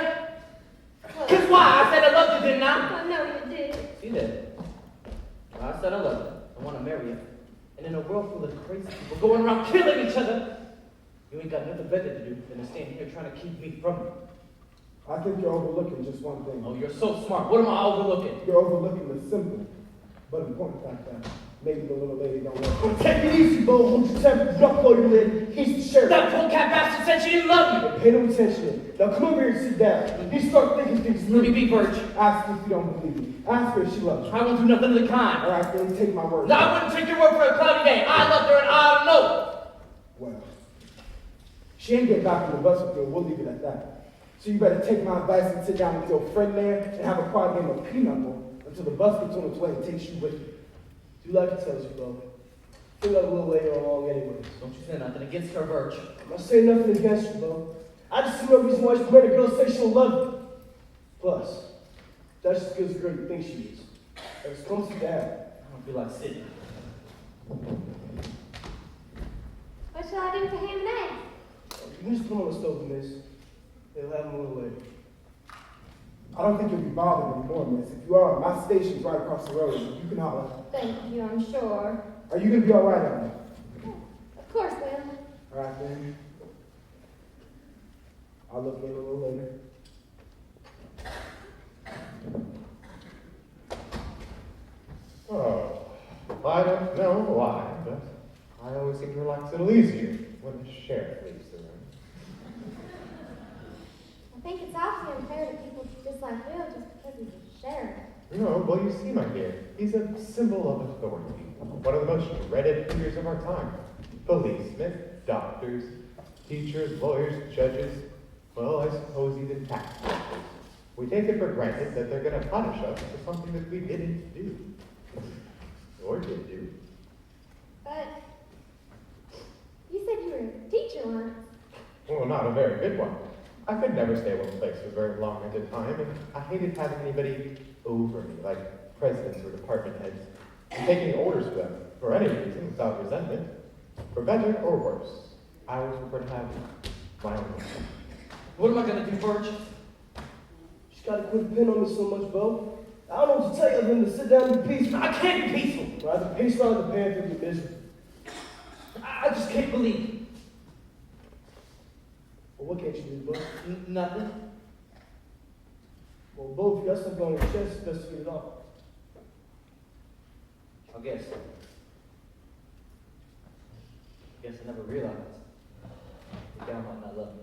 [SPEAKER 3] Well,
[SPEAKER 7] Cause why? I said I loved you, didn't I?
[SPEAKER 3] I know you did.
[SPEAKER 7] You did. I said I love you. I want to marry you. And in a world full of crazy people going around killing each other, you ain't got nothing better to do than to stand here trying to keep me from you.
[SPEAKER 4] I think you're overlooking just one thing.
[SPEAKER 7] Oh, you're so smart. What am I overlooking?
[SPEAKER 4] You're overlooking the simple but important fact that maybe the little lady don't want you.
[SPEAKER 8] Take it easy, Bo. Hold your temper. Drop low your lid. He's the sheriff.
[SPEAKER 7] That polecat bastard said she didn't love you.
[SPEAKER 8] Pay no attention. Now come over here and sit down. You start thinking things
[SPEAKER 7] Let me
[SPEAKER 8] through.
[SPEAKER 7] be Birch.
[SPEAKER 4] Ask her if you don't believe me. Ask her if she loves you.
[SPEAKER 7] I won't do nothing of the kind.
[SPEAKER 4] All right, then take my word.
[SPEAKER 7] No, I wouldn't take your word for a cloudy day. I loved her and I don't know.
[SPEAKER 4] Well, she ain't getting back on the bus with you. We'll leave it at that. So you better take my advice and sit down with your friend there and have a quiet game of pinochle until the bus gets on its way and takes you with you.
[SPEAKER 8] Do like it tells you, Bo. Feel like a little later along anyways.
[SPEAKER 7] Don't you say nothing against her, Birch.
[SPEAKER 8] I'm not saying nothing against you, Bo. I just see no reason why you let a girl say she'll love you. Plus, that's just as good as a girl you think she is. Let's come sit down.
[SPEAKER 7] I don't feel like sitting.
[SPEAKER 3] What shall I do with the ham and eggs?
[SPEAKER 8] You can just put 'em on the stove, miss. They'll have them a little later.
[SPEAKER 4] I don't think you'll be bothered anymore, miss. If you are, my station's right across the road. You can holler.
[SPEAKER 3] Thank you, I'm sure.
[SPEAKER 4] Are you gonna be all right on that?
[SPEAKER 3] Of course, Will.
[SPEAKER 4] All right, then. I'll look in a little later.
[SPEAKER 5] Oh, I don't know why, but I always seem to relax a little easier when the sheriff leaves the room.
[SPEAKER 3] I think it's awfully unfair to people just like Will just because he's a sheriff.
[SPEAKER 5] No, well, you see, my dear, he's a symbol of authority. One of the most dreaded figures of our time. Policemen, doctors, teachers, lawyers, judges, well, I suppose even tax collectors. We take it for granted that they're going to punish us for something that we didn't do. Or did do.
[SPEAKER 3] But you said you were a teacher once.
[SPEAKER 5] Well, not a very good one. I could never stay one place for very long at a time, and I hated having anybody over me, like presidents or department heads, and taking orders for them, for any reason, without resentment. For better or worse, I always prefer to have my own way.
[SPEAKER 7] What am I gonna do, Birch?
[SPEAKER 8] Just gotta quit depending on me so much, Bo. I don't know what to tell you other than to sit down and be peaceful.
[SPEAKER 7] I can't be peaceful.
[SPEAKER 8] Or either peaceful or the path of your misery.
[SPEAKER 7] I just can't believe.
[SPEAKER 8] Well, what can't you do, Bo?
[SPEAKER 7] Nothing.
[SPEAKER 8] Well, Bo, if you got something on your chest, it's best to get it off.
[SPEAKER 7] I guess I never realized the down might not love me.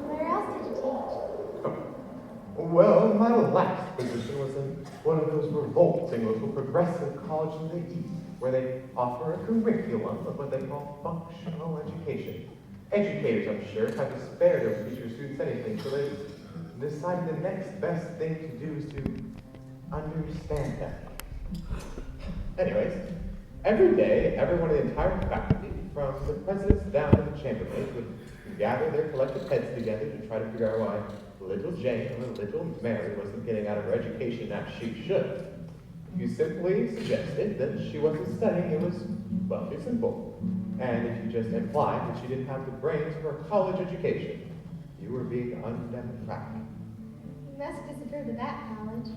[SPEAKER 3] Where else did you teach?
[SPEAKER 5] Well, my last position was in one of those revolting little progressive colleges in the East, where they offer a curriculum of what they call functional education. Educators, I'm sure, have to spare their future students anything, so they decided the next best thing to do is to understand them. Anyways, every day, everyone in the entire faculty, from the presidents down to the chambermaids, would gather their collective heads together to try to figure out why little Jane or little Mary wasn't getting out of her education as she should. If you simply suggested that she wasn't studying, it was, well, too simple. And if you just implied that she didn't have the brains for a college education, you were being undemocratic.
[SPEAKER 3] You must have disapproved of that college.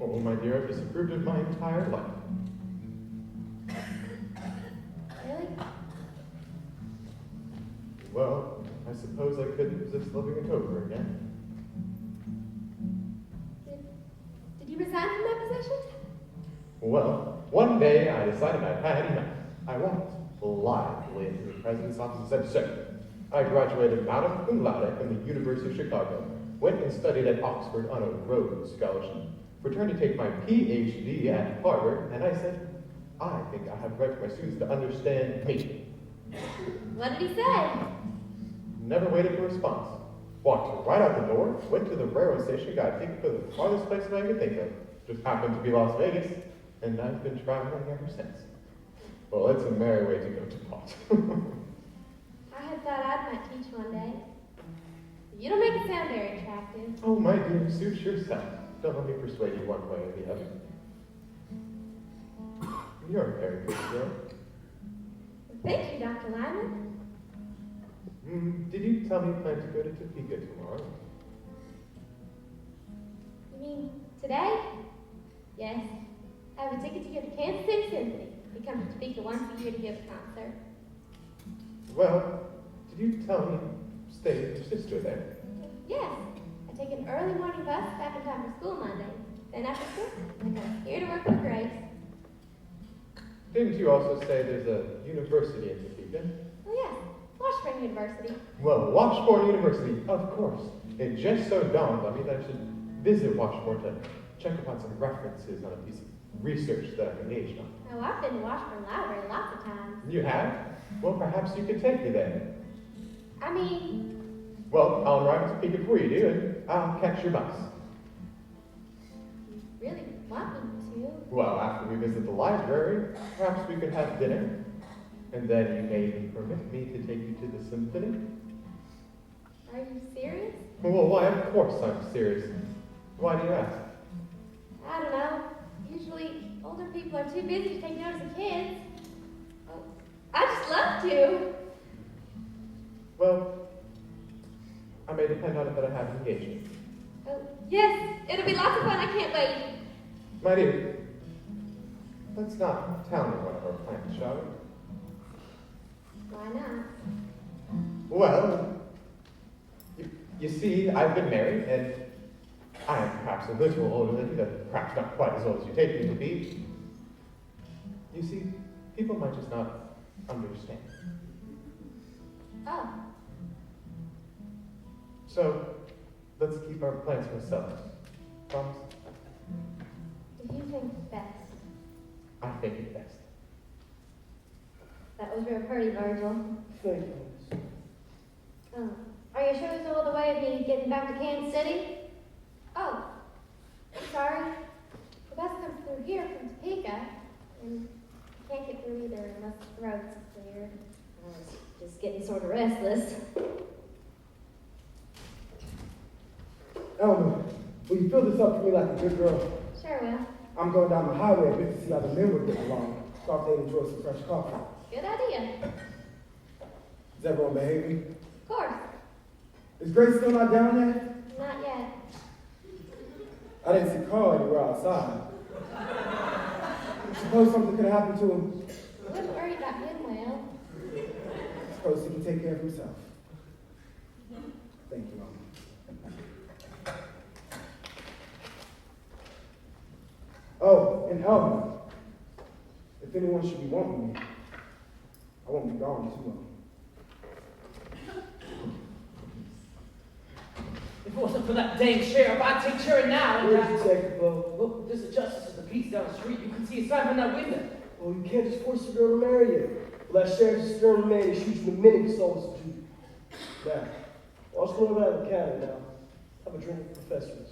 [SPEAKER 5] Oh, my dear, I've disapproved of my entire life.
[SPEAKER 3] Really?
[SPEAKER 5] Well, I suppose I couldn't resist living it over again.
[SPEAKER 3] Did you resign from that position?
[SPEAKER 5] Well, one day I decided I'd had enough. I walked blithely into the president's office and said, "Sir, I graduated magna cum laude from the University of Chicago, went and studied at Oxford on a Rhodes Scholarship, returned to take my PhD at Harvard, and I said, I think I have right for my students to understand me."
[SPEAKER 3] What did he say?
[SPEAKER 5] Never waited for a response. Walked right out the door, went to the railroad station, got a ticket for the farthest place that I could think of. Just happened to be Las Vegas, and I've been traveling ever since. Well, it's a merry way to go to pot.
[SPEAKER 3] I had thought I might teach one day. You don't make it sound very attractive.
[SPEAKER 5] Oh, my dear, suit yourself. Don't let me persuade you one way or the other. You're a very good girl.
[SPEAKER 3] Thank you, Dr. Lyman.
[SPEAKER 5] Did you tell me you plan to go to Topeka tomorrow?
[SPEAKER 3] You mean today? Yes. I have a ticket to go to Kansas City Symphony. We come to Topeka once a year to give a concert.
[SPEAKER 5] Well, did you tell me you stayed with your sister there?
[SPEAKER 3] Yes. I take an early morning bus back in time for school Monday. Then after school, I come here to work with Grace.
[SPEAKER 5] Didn't you also say there's a university in Topeka?
[SPEAKER 3] Oh yes, Washburn University.
[SPEAKER 5] Well, Washburn University, of course. It just so dawned on me that I should visit Washburn to check upon some references on a piece of research that I'm engaged on.
[SPEAKER 3] Oh, I've been to Washburn Library lots of times.
[SPEAKER 5] You have? Well, perhaps you could take me there.
[SPEAKER 3] I mean,
[SPEAKER 5] Well, I'll arrive at Topeka before you do, and I'll catch your bus.
[SPEAKER 3] you really want me to?
[SPEAKER 5] Well, after we visit the library, perhaps we could have dinner, and then you may permit me to take you to the symphony.
[SPEAKER 3] Are you serious?
[SPEAKER 5] Well, why, of course I'm serious. Why do you ask?
[SPEAKER 3] I don't know. Usually, older people are too busy to take notice of kids. Oh, I just love to.
[SPEAKER 5] Well, I may depend on it that I have an engagement.
[SPEAKER 3] Oh, yes, it'll be lots of fun. I can't wait.
[SPEAKER 5] My dear, let's not tell me one of our plans, shall we?
[SPEAKER 3] Why not?
[SPEAKER 5] Well, you see, I've been married, and I am perhaps a little older than you, but perhaps not quite as old as you take me to be. You see, people might just not understand.
[SPEAKER 3] Oh,
[SPEAKER 5] So, let's keep our plans to ourselves. Promise?
[SPEAKER 3] if you think best.
[SPEAKER 5] I think it best.
[SPEAKER 3] That was real pretty, Virgil.
[SPEAKER 8] Thank you.
[SPEAKER 3] Oh, are you sure there's no other way of me getting back to Kansas City? Oh, I'm sorry. The bus comes through here from Topeka, and can't get through either unless the road's clear. I was just getting sort of restless.
[SPEAKER 4] Elmer, will you fill this up for me like a good girl?
[SPEAKER 3] Sure will.
[SPEAKER 4] I'm going down the highway a bit to see how the men were getting along. Thought they'd enjoy some fresh coffee.
[SPEAKER 3] Good idea.
[SPEAKER 4] Is everyone behaving?
[SPEAKER 3] Of course.
[SPEAKER 4] Is Grace still not down there?
[SPEAKER 3] Not yet.
[SPEAKER 4] I didn't see Carl anywhere outside. Suppose something could happen to him.
[SPEAKER 3] Wouldn't worry about him, well.
[SPEAKER 4] Suppose he can take care of himself. Thank you, Elmer. Oh, and Elmer, if anyone should be wanting me, I won't be gone too long.
[SPEAKER 7] If it wasn't for that dang sheriff, I'd take care of now.
[SPEAKER 8] Where's the detective, Bo?
[SPEAKER 7] Look, there's a justice of the peace down the street. You can see his sign from that window.
[SPEAKER 8] Well, you can't just force a girl to marry you. Well, that sheriff's a stern man, he shoots the minute he sold us to. Now, I'll just go around the county now. Have a drink with the professors.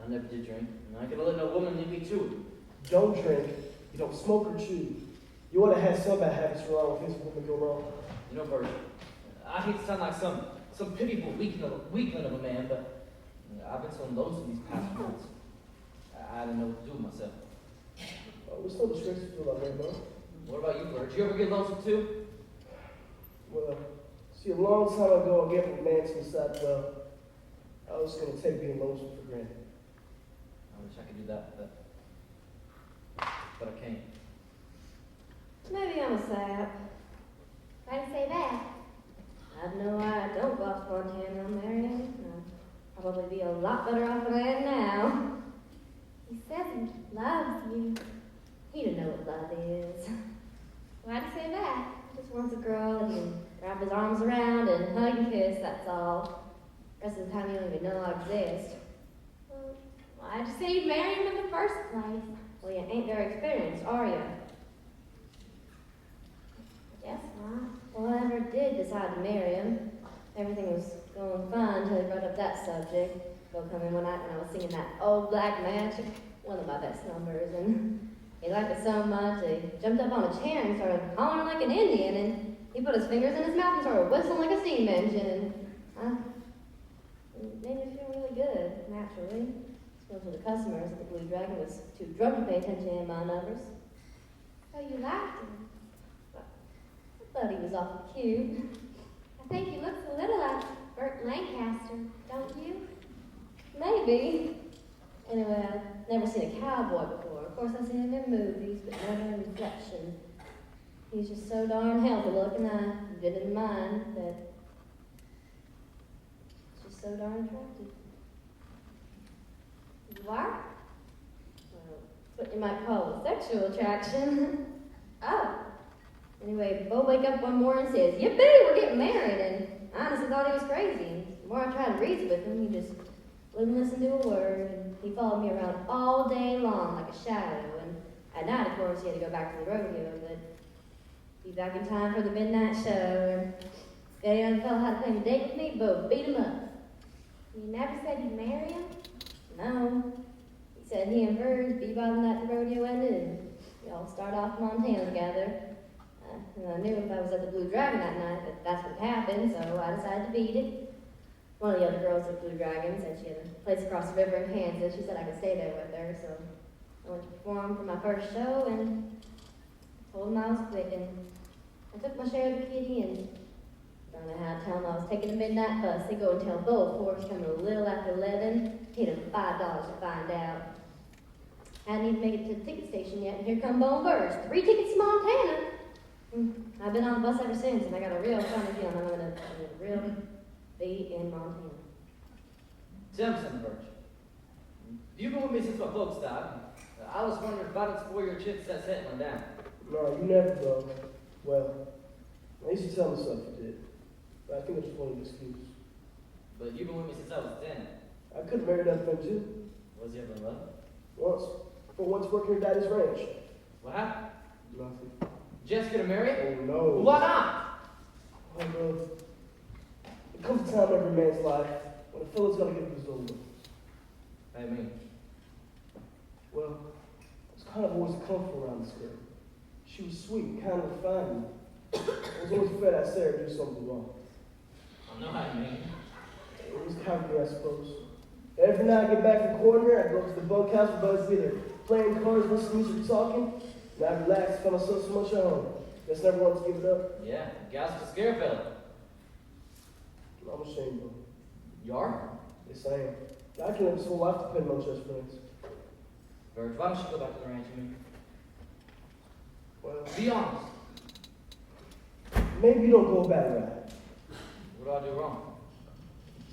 [SPEAKER 7] I never did drink, and I ain't gonna let no woman lead me to it.
[SPEAKER 8] Don't drink. You don't smoke or chew. You ought to have some bad habits for all of his women go wrong.
[SPEAKER 7] You know, Bert, I hate to sound like some pitiable weakling of a man, but I've been so lonesome these past months. I didn't know what to do with myself.
[SPEAKER 8] Oh, we're still disgraced to feel that way, Bo.
[SPEAKER 7] What about you, Bert? Did you ever get lonesome too?
[SPEAKER 8] Well, see, a long time ago, I gave a man to the side, well, I was going to take being lonesome for granted.
[SPEAKER 7] I wish I could do that, but I can't.
[SPEAKER 3] Maybe I'm a sap. Why'd you say that? I know I don't go off to Montana and marry him. I'll probably be a lot better off than I am now. He says he loves you. He don't know what love is. Why'd you say that? He just wants a girl that he can wrap his arms around and hug and kiss, that's all. The rest of the time you don't even know I exist. Well, why'd you say you'd marry him in the first place? Well, you ain't very experienced, are you? Guess not. Well, I never did decide to marry him. Everything was going fine until he brought up that subject. Bill come in one night when I was singing that Old Black Magic, one of my best numbers, and he liked it so much that he jumped up on a chair and started hollering like an Indian, and he put his fingers in his mouth and started whistling like a steam engine. It made me feel really good, naturally. Most of the customers at the Blue Dragon was too drunk to pay attention to my numbers. So you liked him? I thought he was awful cute. I think he looks a little like Burt Lancaster, don't you? Maybe. Anyway, I've never seen a cowboy before. Of course, I've seen him in movies, but never in reflection. He's just so darn healthy looking, I didn't mind that. He's just so darn attractive. You are? Well, it's what you might call a sexual attraction. Oh. Anyway, Bo wake up one morning and says, "Yippee, we're getting married," and I honestly thought he was crazy. The more I tried to reason with him, he just wouldn't listen to a word, and he followed me around all day long like a shadow, and at night, of course, he had to go back to the rodeo, but be back in time for the midnight show, and if that young fellow had to claim a date with me, Bo beat him up. You never said you'd marry him? No. He said he and Verge be by the night the rodeo ended, and we all start off to Montana together. And I knew if I was at the Blue Dragon that night that that's what happened, so I decided to beat it. One of the other girls at Blue Dragon said she had a place across the river in Kansas. She said I could stay there with her, so I went to perform for my first show and told them I was quitting. I took my share of the kitty and don't know how to tell them I was taking a midnight bus. They go and tell Bo, of course, coming a little after 11. Paid him $5 to find out. I hadn't even made it to the ticket station yet, and here come Bo and Verge. 3 tickets to Montana. I've been on the bus ever since, and I got a real funny feeling I'm gonna really be in Montana.
[SPEAKER 7] Tell me something, Birch. You've been with me since my folks died. I was wondering if I'd explore your chance at settling down.
[SPEAKER 8] No, you never, bro. Well, I used to tell myself you did. But I think I just wanted an excuse.
[SPEAKER 7] But you've been with me since I was 10.
[SPEAKER 8] I could have married that thing too.
[SPEAKER 7] Was you ever in love?
[SPEAKER 8] Once. For once working at Daddy's ranch.
[SPEAKER 7] What happened?
[SPEAKER 8] Nothing.
[SPEAKER 7] Jess gonna marry?
[SPEAKER 8] Oh no.
[SPEAKER 7] Well, why not?
[SPEAKER 8] Oh, bro. There comes a time in every man's life when a fella's gotta get his own.
[SPEAKER 7] I mean,
[SPEAKER 8] Well, it's kind of always a comfort around this girl. She was sweet, kind of refined. I was always afraid I'd say her do something wrong.
[SPEAKER 7] I know how you mean.
[SPEAKER 8] It was kind of me, I suppose. Every night I get back from corner, I go to the bunkhouse with buddies either playing cards, listening to music, talking, and I relax, find myself so much at home. Guess never wanted to give it up.
[SPEAKER 7] Yeah, gals can scare a fella.
[SPEAKER 8] I'm ashamed, bro.
[SPEAKER 7] You are?
[SPEAKER 8] Yes, I am. I can live this whole life depending on just friends.
[SPEAKER 7] Birch, why don't you go back to the ranch with me?
[SPEAKER 8] Well,
[SPEAKER 7] Be honest.
[SPEAKER 8] maybe you don't go about it right.
[SPEAKER 7] What do I do wrong?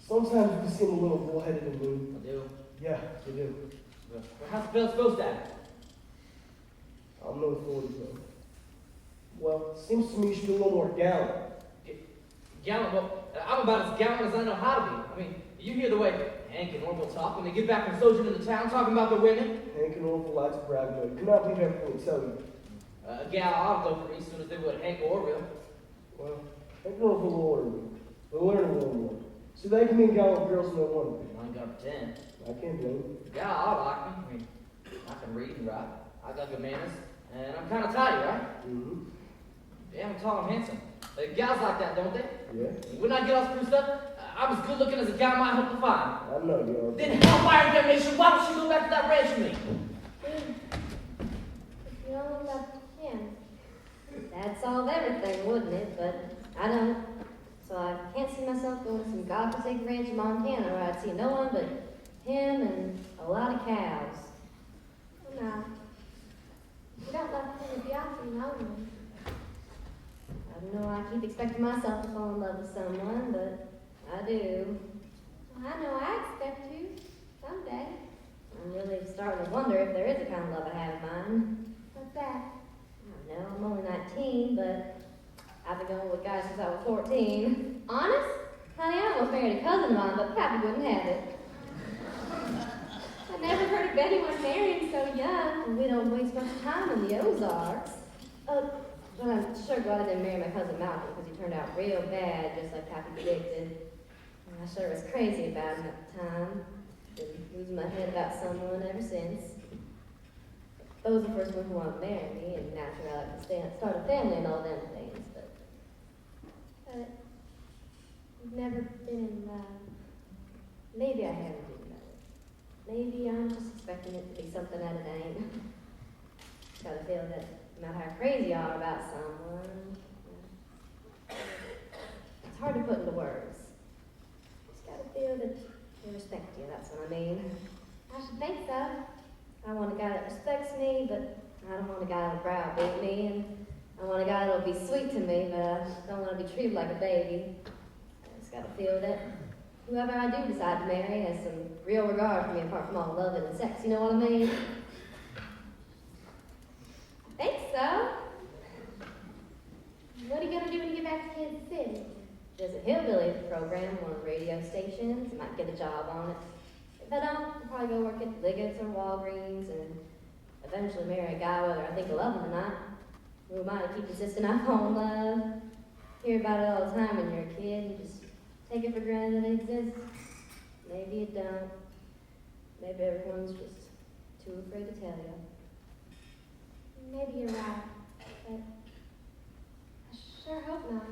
[SPEAKER 8] Sometimes you can seem a little bullheaded and rude.
[SPEAKER 7] I do.
[SPEAKER 8] Yeah, you do.
[SPEAKER 7] But how's the fella supposed to act?
[SPEAKER 8] I'm no authority, bro. Well, it seems to me you should be a little more gallant.
[SPEAKER 7] Gallant? Well, I'm about as gallant as I know how to be. I mean, you hear the way Hank and Orville talk when they get back from sojourn in the town talking about their women?
[SPEAKER 8] Hank and Orville like to brag, but you cannot believe everything they tell you.
[SPEAKER 7] A gal ought to go for me as soon as they would Hank or Orville.
[SPEAKER 8] Well, Hank and Orville will order me. They'll learn a little more. See, they can be gallant girls when they want to be.
[SPEAKER 7] I ain't gonna pretend.
[SPEAKER 8] I can't blame them.
[SPEAKER 7] The gal ought to like me. I mean, I can read and write. I got good manners. And I'm kind of tidy, right?
[SPEAKER 8] Mm-hmm.
[SPEAKER 7] Yeah, I'm tall and handsome. Gals like that, don't they?
[SPEAKER 8] Yeah,
[SPEAKER 7] When I get all screwed up, I'm as good looking as a gal might hope to find.
[SPEAKER 8] I know you are.
[SPEAKER 7] Then hellfire damnation, why don't you go back to that ranch with me?
[SPEAKER 3] If you only loved him, that'd solve everything, wouldn't it? But I don't. So I can't see myself going to some godforsaken ranch in Montana where I'd see no one but him and a lot of cows.
[SPEAKER 2] Oh, no. You don't love him if you actually know him.
[SPEAKER 3] I don't know why I keep expecting myself to fall in love with someone, but I do.
[SPEAKER 2] Well, I know I expect you. Someday.
[SPEAKER 3] I'm really starting to wonder if there is a kind of love I have in mind.
[SPEAKER 2] What's that?
[SPEAKER 3] I don't know, I'm only 19, but I've been going with guys since I was 14.
[SPEAKER 2] Honest?
[SPEAKER 3] Honey, I almost married a cousin of mine, but Pappy wouldn't have it.
[SPEAKER 2] I never heard of anyone marrying so young.
[SPEAKER 3] And we don't waste much time in the Ozarks. But I'm sure glad I didn't marry my cousin Malcolm because he turned out real bad, just like Pappy predicted. And I sure was crazy about him at the time. Been losing my head about someone ever since. Bo was the first one who wanted to marry me, and naturally I like to start a family and all them things, but
[SPEAKER 2] But you've never been in love.
[SPEAKER 3] maybe I haven't even known it. Maybe I'm just expecting it to be something that it ain't. Gotta feel that no matter how crazy you are about someone, it's hard to put into words. Just gotta feel that they respect you, that's what I mean.
[SPEAKER 2] I should think so.
[SPEAKER 3] I want a guy that respects me, but I don't want a guy that'll browbeat me, and I want a guy that'll be sweet to me, but I don't want to be treated like a baby. I just gotta feel that whoever I do decide to marry has some real regard for me apart from all loving and sex, you know what I mean?
[SPEAKER 2] I think so. What are you gonna do when you get back to Kansas City?
[SPEAKER 3] There's a hillbilly program on radio stations. I might get a job on it. If I don't, I'll probably go work at Liggett's or Walgreens and eventually marry a guy whether I think I love him or not. Who am I to keep insisting I fall in love? Hear about it all the time when you're a kid. You just take it for granted that it exists. Maybe it don't. Maybe everyone's just too afraid to tell you.
[SPEAKER 2] Maybe you're right. But I sure hope not.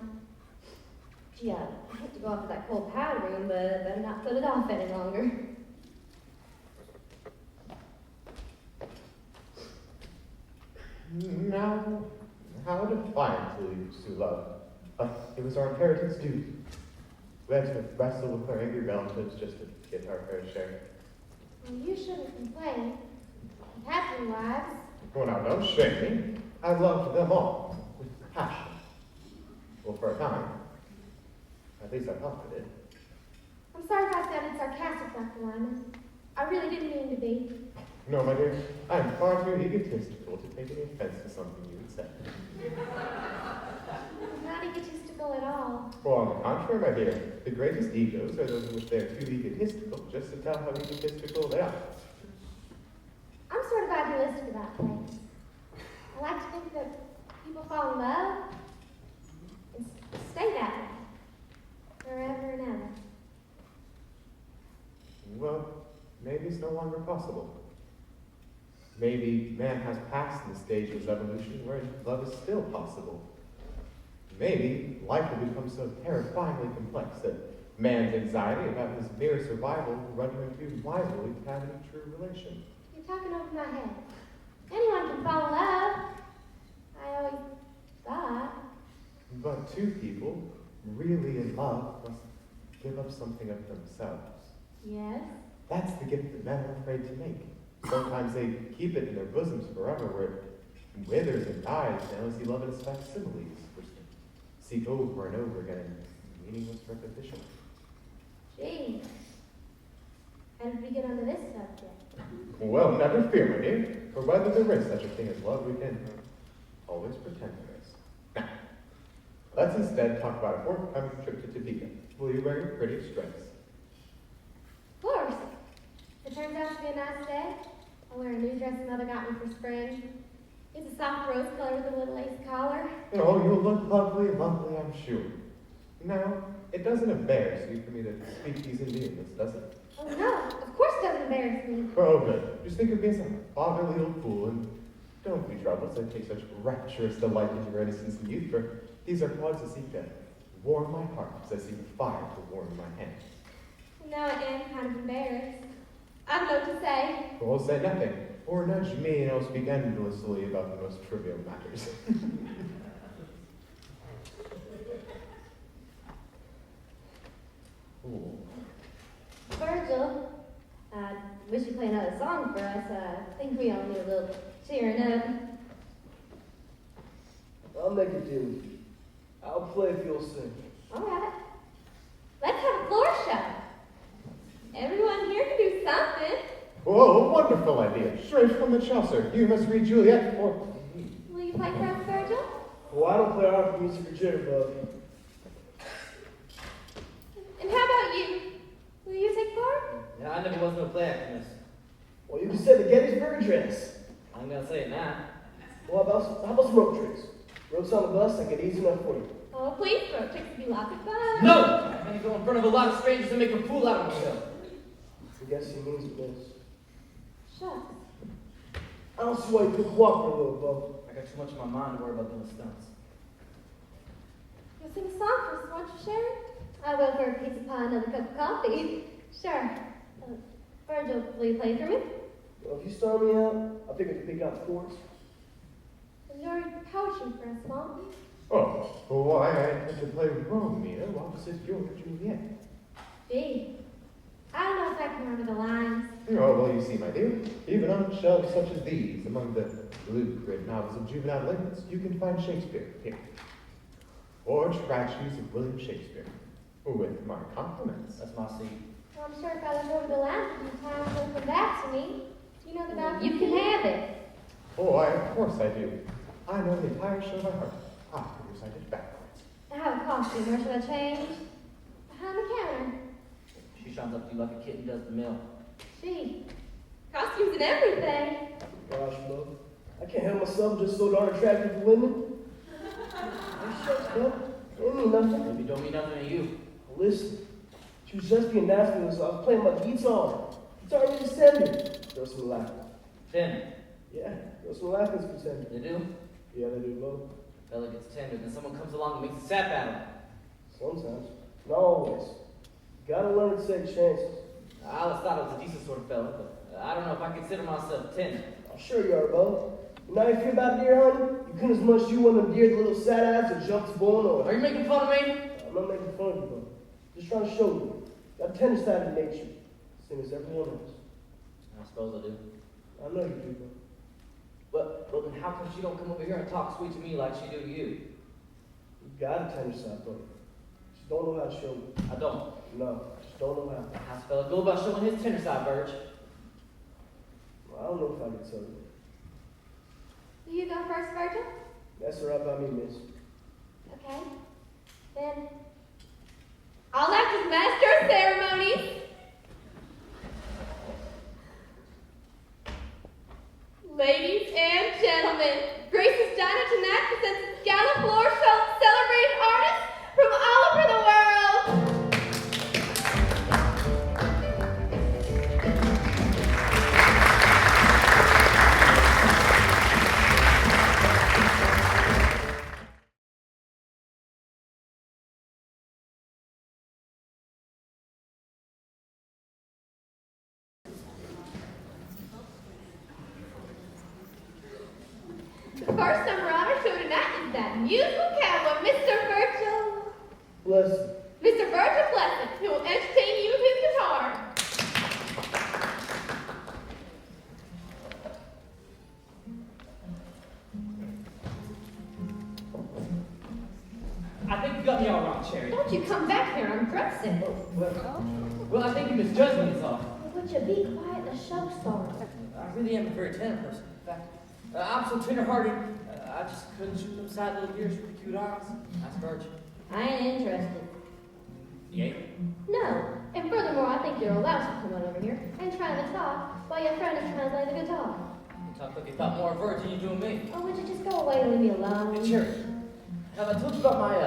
[SPEAKER 3] Gee, I hate to go off to that cold powder room, but better not put it off any longer.
[SPEAKER 5] Now, how defiantly we used to love. It was our inheritance duty. We had to wrestle with our angry relatives just to get our fair share.
[SPEAKER 2] Well, you shouldn't complain. You have your wives.
[SPEAKER 5] Well, now, don't shame me. I loved them all with passion. Well, for a time. At least I thought I did.
[SPEAKER 2] I'm sorry if I sounded sarcastic, Dr. Lyman.
[SPEAKER 3] I really didn't mean to be.
[SPEAKER 5] No, my dear, I am far too egotistical to take any offense to something you would say.
[SPEAKER 3] I'm not egotistical at all.
[SPEAKER 5] Well, on the contrary, my dear, the greatest egos are those in which they are too egotistical just to tell how egotistical they are.
[SPEAKER 3] I'm sort of idealistic about things. I like to think that people fall in love and stay that way forever and ever.
[SPEAKER 5] Well, maybe it's no longer possible. Maybe man has passed the stage of evolution where love is still possible. Maybe life will become so terrifyingly complex that man's anxiety about his mere survival will run him too wisely to have any true relation.
[SPEAKER 3] You're talking over my head. Anyone can fall in love. I always thought.
[SPEAKER 5] But two people really in love must give up something of themselves.
[SPEAKER 3] Yes.
[SPEAKER 5] That's the gift that men are afraid to make. Sometimes they keep it in their bosoms forever, where it withers and dies, now as he loved its facsimiles, which they seek over and over again in meaningless repetition.
[SPEAKER 3] Gee. How did we get onto this subject?
[SPEAKER 5] Well, never fear, my dear, for whether there is such a thing as love, we can always pretend there is. Now, let's instead talk about a forthcoming trip to Topeka. Will you wear your prettiest dress?
[SPEAKER 3] Of course. It turns out to be a nice day. I'll wear a new dress Mother got me for spring. It's a soft rose color with a little lace collar.
[SPEAKER 5] Oh, you'll look lovely, lovely, I'm sure. Now, it doesn't embarrass you for me to speak these in vehemence, does it?
[SPEAKER 3] Oh no, of course it doesn't embarrass me.
[SPEAKER 5] Oh, good. Just think of me as a fatherly old fool, and don't be troubled. I take such rapturous delight in your innocence and youth, for these are qualities that seek to warm my heart, as I see the fire to warm my hands.
[SPEAKER 3] Now I am kind of embarrassed. I don't know what to say.
[SPEAKER 5] Well, say nothing, or nudge me, and I'll speak endlessly about the most trivial matters. Ooh.
[SPEAKER 3] Virgil, I wish you'd play another song for us. I think we all need a little cheering up.
[SPEAKER 8] I'll make a deal with you. I'll play if you'll sing.
[SPEAKER 3] All right. Let's have a floor show. Everyone here can do something.
[SPEAKER 5] Whoa, a wonderful idea. Straight from the Chaucer. You must read Juliet for me.
[SPEAKER 3] Will you play for us, Virgil?
[SPEAKER 8] Well, I don't play harp music or jitterbug.
[SPEAKER 3] And how about you? Will you take part?
[SPEAKER 7] Yeah, I never was no play actor, miss.
[SPEAKER 8] Well, you just said the Gettysburg Address.
[SPEAKER 7] I'm gonna say it now.
[SPEAKER 8] Well, how about some road tricks? Roads on the bus, I get easy enough for you.
[SPEAKER 3] Oh, please, road tricks would be lots of fun.
[SPEAKER 7] No! I'm gonna go in front of a lot of strangers and make a fool out of myself.
[SPEAKER 8] I guess he means it, miss.
[SPEAKER 3] Shucks.
[SPEAKER 8] I don't see why you couldn't cooperate a little, Bo.
[SPEAKER 7] I got too much in my mind to worry about doing stunts.
[SPEAKER 3] You'll sing a song for us, won't you, Sharon? I will for a piece of pie and another cup of coffee. Sure. Virgil, will you play for me?
[SPEAKER 8] Well, if you start me out, I think I can pick out the chords.
[SPEAKER 3] Will you read poetry for us, won't you?
[SPEAKER 5] Oh, well, why, I intend to play Romeo opposite your Juliet.
[SPEAKER 3] Gee, I don't know if I can remember the lines.
[SPEAKER 5] Oh, well, you see, my dear, even on shelves such as these, among the blue-grid novels of juvenile delinquents, you can find Shakespeare here. Or tragedies of William Shakespeare, with my compliments.
[SPEAKER 7] That's my seat.
[SPEAKER 3] Well, I'm sure if I look over the lines a few times, it'll come back to me. You know the Balcony? You can have it.
[SPEAKER 5] Oh, of course I do. I know the entire show by heart. I can recite it backwards.
[SPEAKER 3] I have a costume. Where should I change? Behind the counter.
[SPEAKER 7] She shines up to you like a kitten does the milk.
[SPEAKER 3] Gee, costumes and everything.
[SPEAKER 8] Gosh, Bo. I can't help myself, I'm just so darn attractive to women. Hey, shucks, Bo. It ain't mean nothing.
[SPEAKER 7] Maybe don't mean nothing to you.
[SPEAKER 8] Listen, she was just being nice to me, so I was playing my guitar. Guitar really tender. Girls from laughing.
[SPEAKER 7] 10.
[SPEAKER 8] Yeah, girls from laughing is tender.
[SPEAKER 7] They do?
[SPEAKER 8] Yeah, they do, Bo.
[SPEAKER 7] Fella gets tender, then someone comes along and makes a sap out of him.
[SPEAKER 8] Sometimes. Not always. Gotta learn to take chances.
[SPEAKER 7] I always thought I was a decent sort of fella, but I don't know if I consider myself tender.
[SPEAKER 8] I'm sure you are, Bo. You know how you feel about deer hunting? You couldn't as much you one of them deer, the little sad eyes that jumps born on.
[SPEAKER 7] Are you making fun of me?
[SPEAKER 8] I'm not making fun of you, Bo. Just trying to show you. Got a tender side of nature. Same as everyone else.
[SPEAKER 7] I suppose I do.
[SPEAKER 8] I know you do, Bo.
[SPEAKER 7] But then how come she don't come over here and talk sweet to me like she do to you?
[SPEAKER 8] You got a tender side, Bo. Just don't know how to show it.
[SPEAKER 7] I don't.
[SPEAKER 8] No, just don't know how.
[SPEAKER 7] How's a fella go about showing his tender side, Verge?
[SPEAKER 8] I don't know if I can tell you.
[SPEAKER 3] Will you go first, Virgil?
[SPEAKER 8] That's all right by me, miss.
[SPEAKER 3] Okay. Then, I'll act as master of ceremonies. Ladies and gentlemen, Grace's Diner tonight presents a gala floor show celebrating artists from all over the world. The first number on our show tonight is that musical cowboy, Mr. Virgil.
[SPEAKER 8] Bless you.
[SPEAKER 3] Mr. Virgil Blessing, who will entertain you with his guitar.
[SPEAKER 7] I think you got me all wrong, Cherry.
[SPEAKER 3] Don't you come back here, I'm dressing.
[SPEAKER 7] Well, I think you misjudged me, is all.
[SPEAKER 2] Would you be quiet? The show starts.
[SPEAKER 7] I really am a very tender person. In fact, I'm so tender-hearted, I just couldn't shoot them sad little ears with the cute eyes. That's Virgil.
[SPEAKER 3] I ain't interested.
[SPEAKER 7] Yeah.
[SPEAKER 3] No. And furthermore, I think you're allowed to come on over here and try to talk while your friend is trying to play the guitar.
[SPEAKER 7] You talk like you thought more of Virgil than you do of me.
[SPEAKER 3] Oh, would you just go away and leave me alone?
[SPEAKER 7] Hey, Cherry, have I told you about my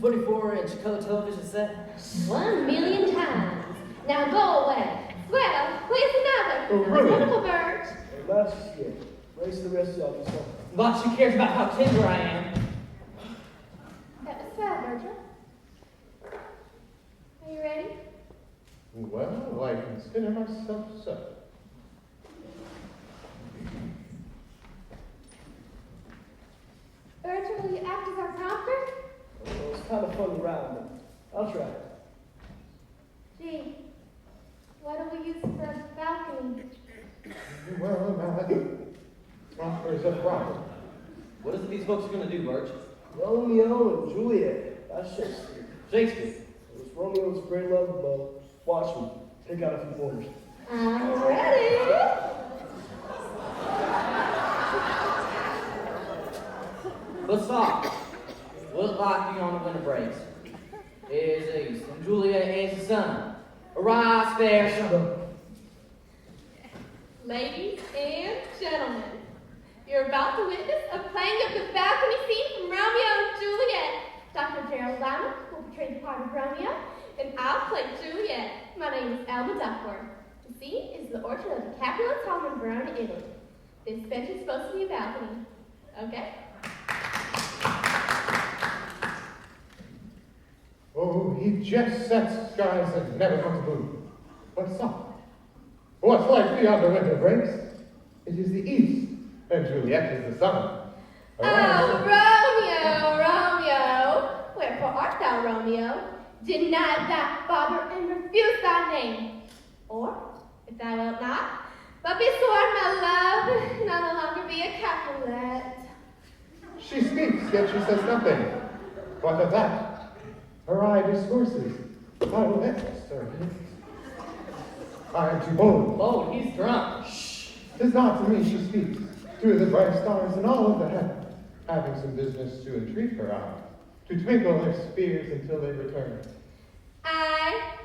[SPEAKER 7] 24-inch color television set?
[SPEAKER 3] 1,000,000 times. Now go away. Well, please another.
[SPEAKER 5] Oh, really?
[SPEAKER 3] Wonderful bird.
[SPEAKER 8] Hey, not just yet. Race the rest of y'all this summer.
[SPEAKER 7] Lot she cares about how tender I am.
[SPEAKER 3] That was swell, Virgil. Are you ready?
[SPEAKER 5] Well, I consider myself so.
[SPEAKER 3] Virgil, will you act as our prompter?
[SPEAKER 8] Well, it's kind of fun to ride, but I'll try.
[SPEAKER 3] Gee, why don't we use the balcony?
[SPEAKER 5] Well, now that offers a problem.
[SPEAKER 7] What is it these folks are going to do, Virgil?
[SPEAKER 8] Romeo and Juliet. That's Shakespeare.
[SPEAKER 7] Shakespeare.
[SPEAKER 8] It was Romeo's great love boat. Watch me. Take out a few pointers.
[SPEAKER 3] I'm ready.
[SPEAKER 7] But stop. Will it like you on the winter breaks? Here's east, and Juliet is the sun. Arise, fair sun.
[SPEAKER 3] Ladies and gentlemen, you're about to witness a playing of the balcony scene from Romeo and Juliet. Dr. Gerald Lama will portray the part of Romeo, and I'll play Juliet. My name is Elba Duckworth. The scene is the orchard of the Capulet's home in Verona, Italy. This bench is supposed to be a balcony. Okay?
[SPEAKER 5] Oh, he just sets skies that never come to move. But stop. What's light beyond the winter breaks? It is the east, and Juliet is the sun.
[SPEAKER 3] Oh, Romeo, Romeo! Wherefore art thou, Romeo? Deny thy father and refuse thy name. Or, if thou wilt not, but be sworn my love, and I'll no longer be a Capulet.
[SPEAKER 5] She speaks, yet she says nothing. What of that? Her eye discourses. I will answer. I am too bold.
[SPEAKER 7] Oh, he's drunk.
[SPEAKER 5] Shh. 'Tis not to me she speaks. To the bright stars and all of the heaven, having some business to entreat her eyes, to twinkle their spheres until they return.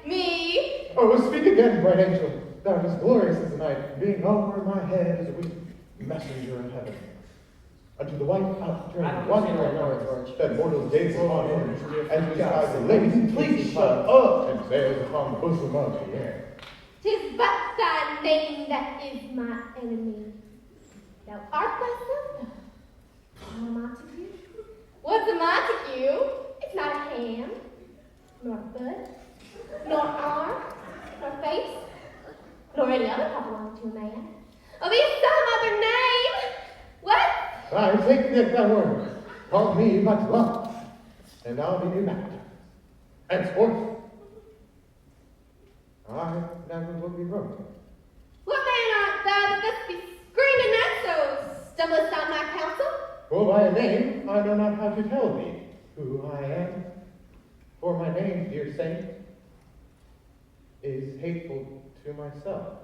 [SPEAKER 3] Me.
[SPEAKER 5] Oh, speak again, bright angel. Thou art as glorious as the night, being over my head as a weak messenger of heaven. Unto the white
[SPEAKER 7] I
[SPEAKER 5] outstretched
[SPEAKER 7] don't
[SPEAKER 5] one
[SPEAKER 7] understand
[SPEAKER 5] more
[SPEAKER 7] that word,
[SPEAKER 5] arms
[SPEAKER 7] George.
[SPEAKER 5] that mortals gaze upon him, and to skies the lazy
[SPEAKER 8] Please
[SPEAKER 5] cloud
[SPEAKER 8] shut up.
[SPEAKER 5] and sails upon the bosom of the air.
[SPEAKER 3] 'Tis but thy name that is my enemy. Thou art thyself, thou. A Montague? What's a Montague? It's not a hand, nor a foot, nor arm, nor face, nor any other part belonging to a man. Oh, be some other name! What?
[SPEAKER 5] I take thee at thy word. Call me but love, and I'll be new master. Henceforth, I never will be Romeo.
[SPEAKER 3] What man art thou that thus be screaming at so stumblest thou my counsel?
[SPEAKER 5] For by a name I know not how to tell thee who I am. For my name, dear saint, is hateful to myself.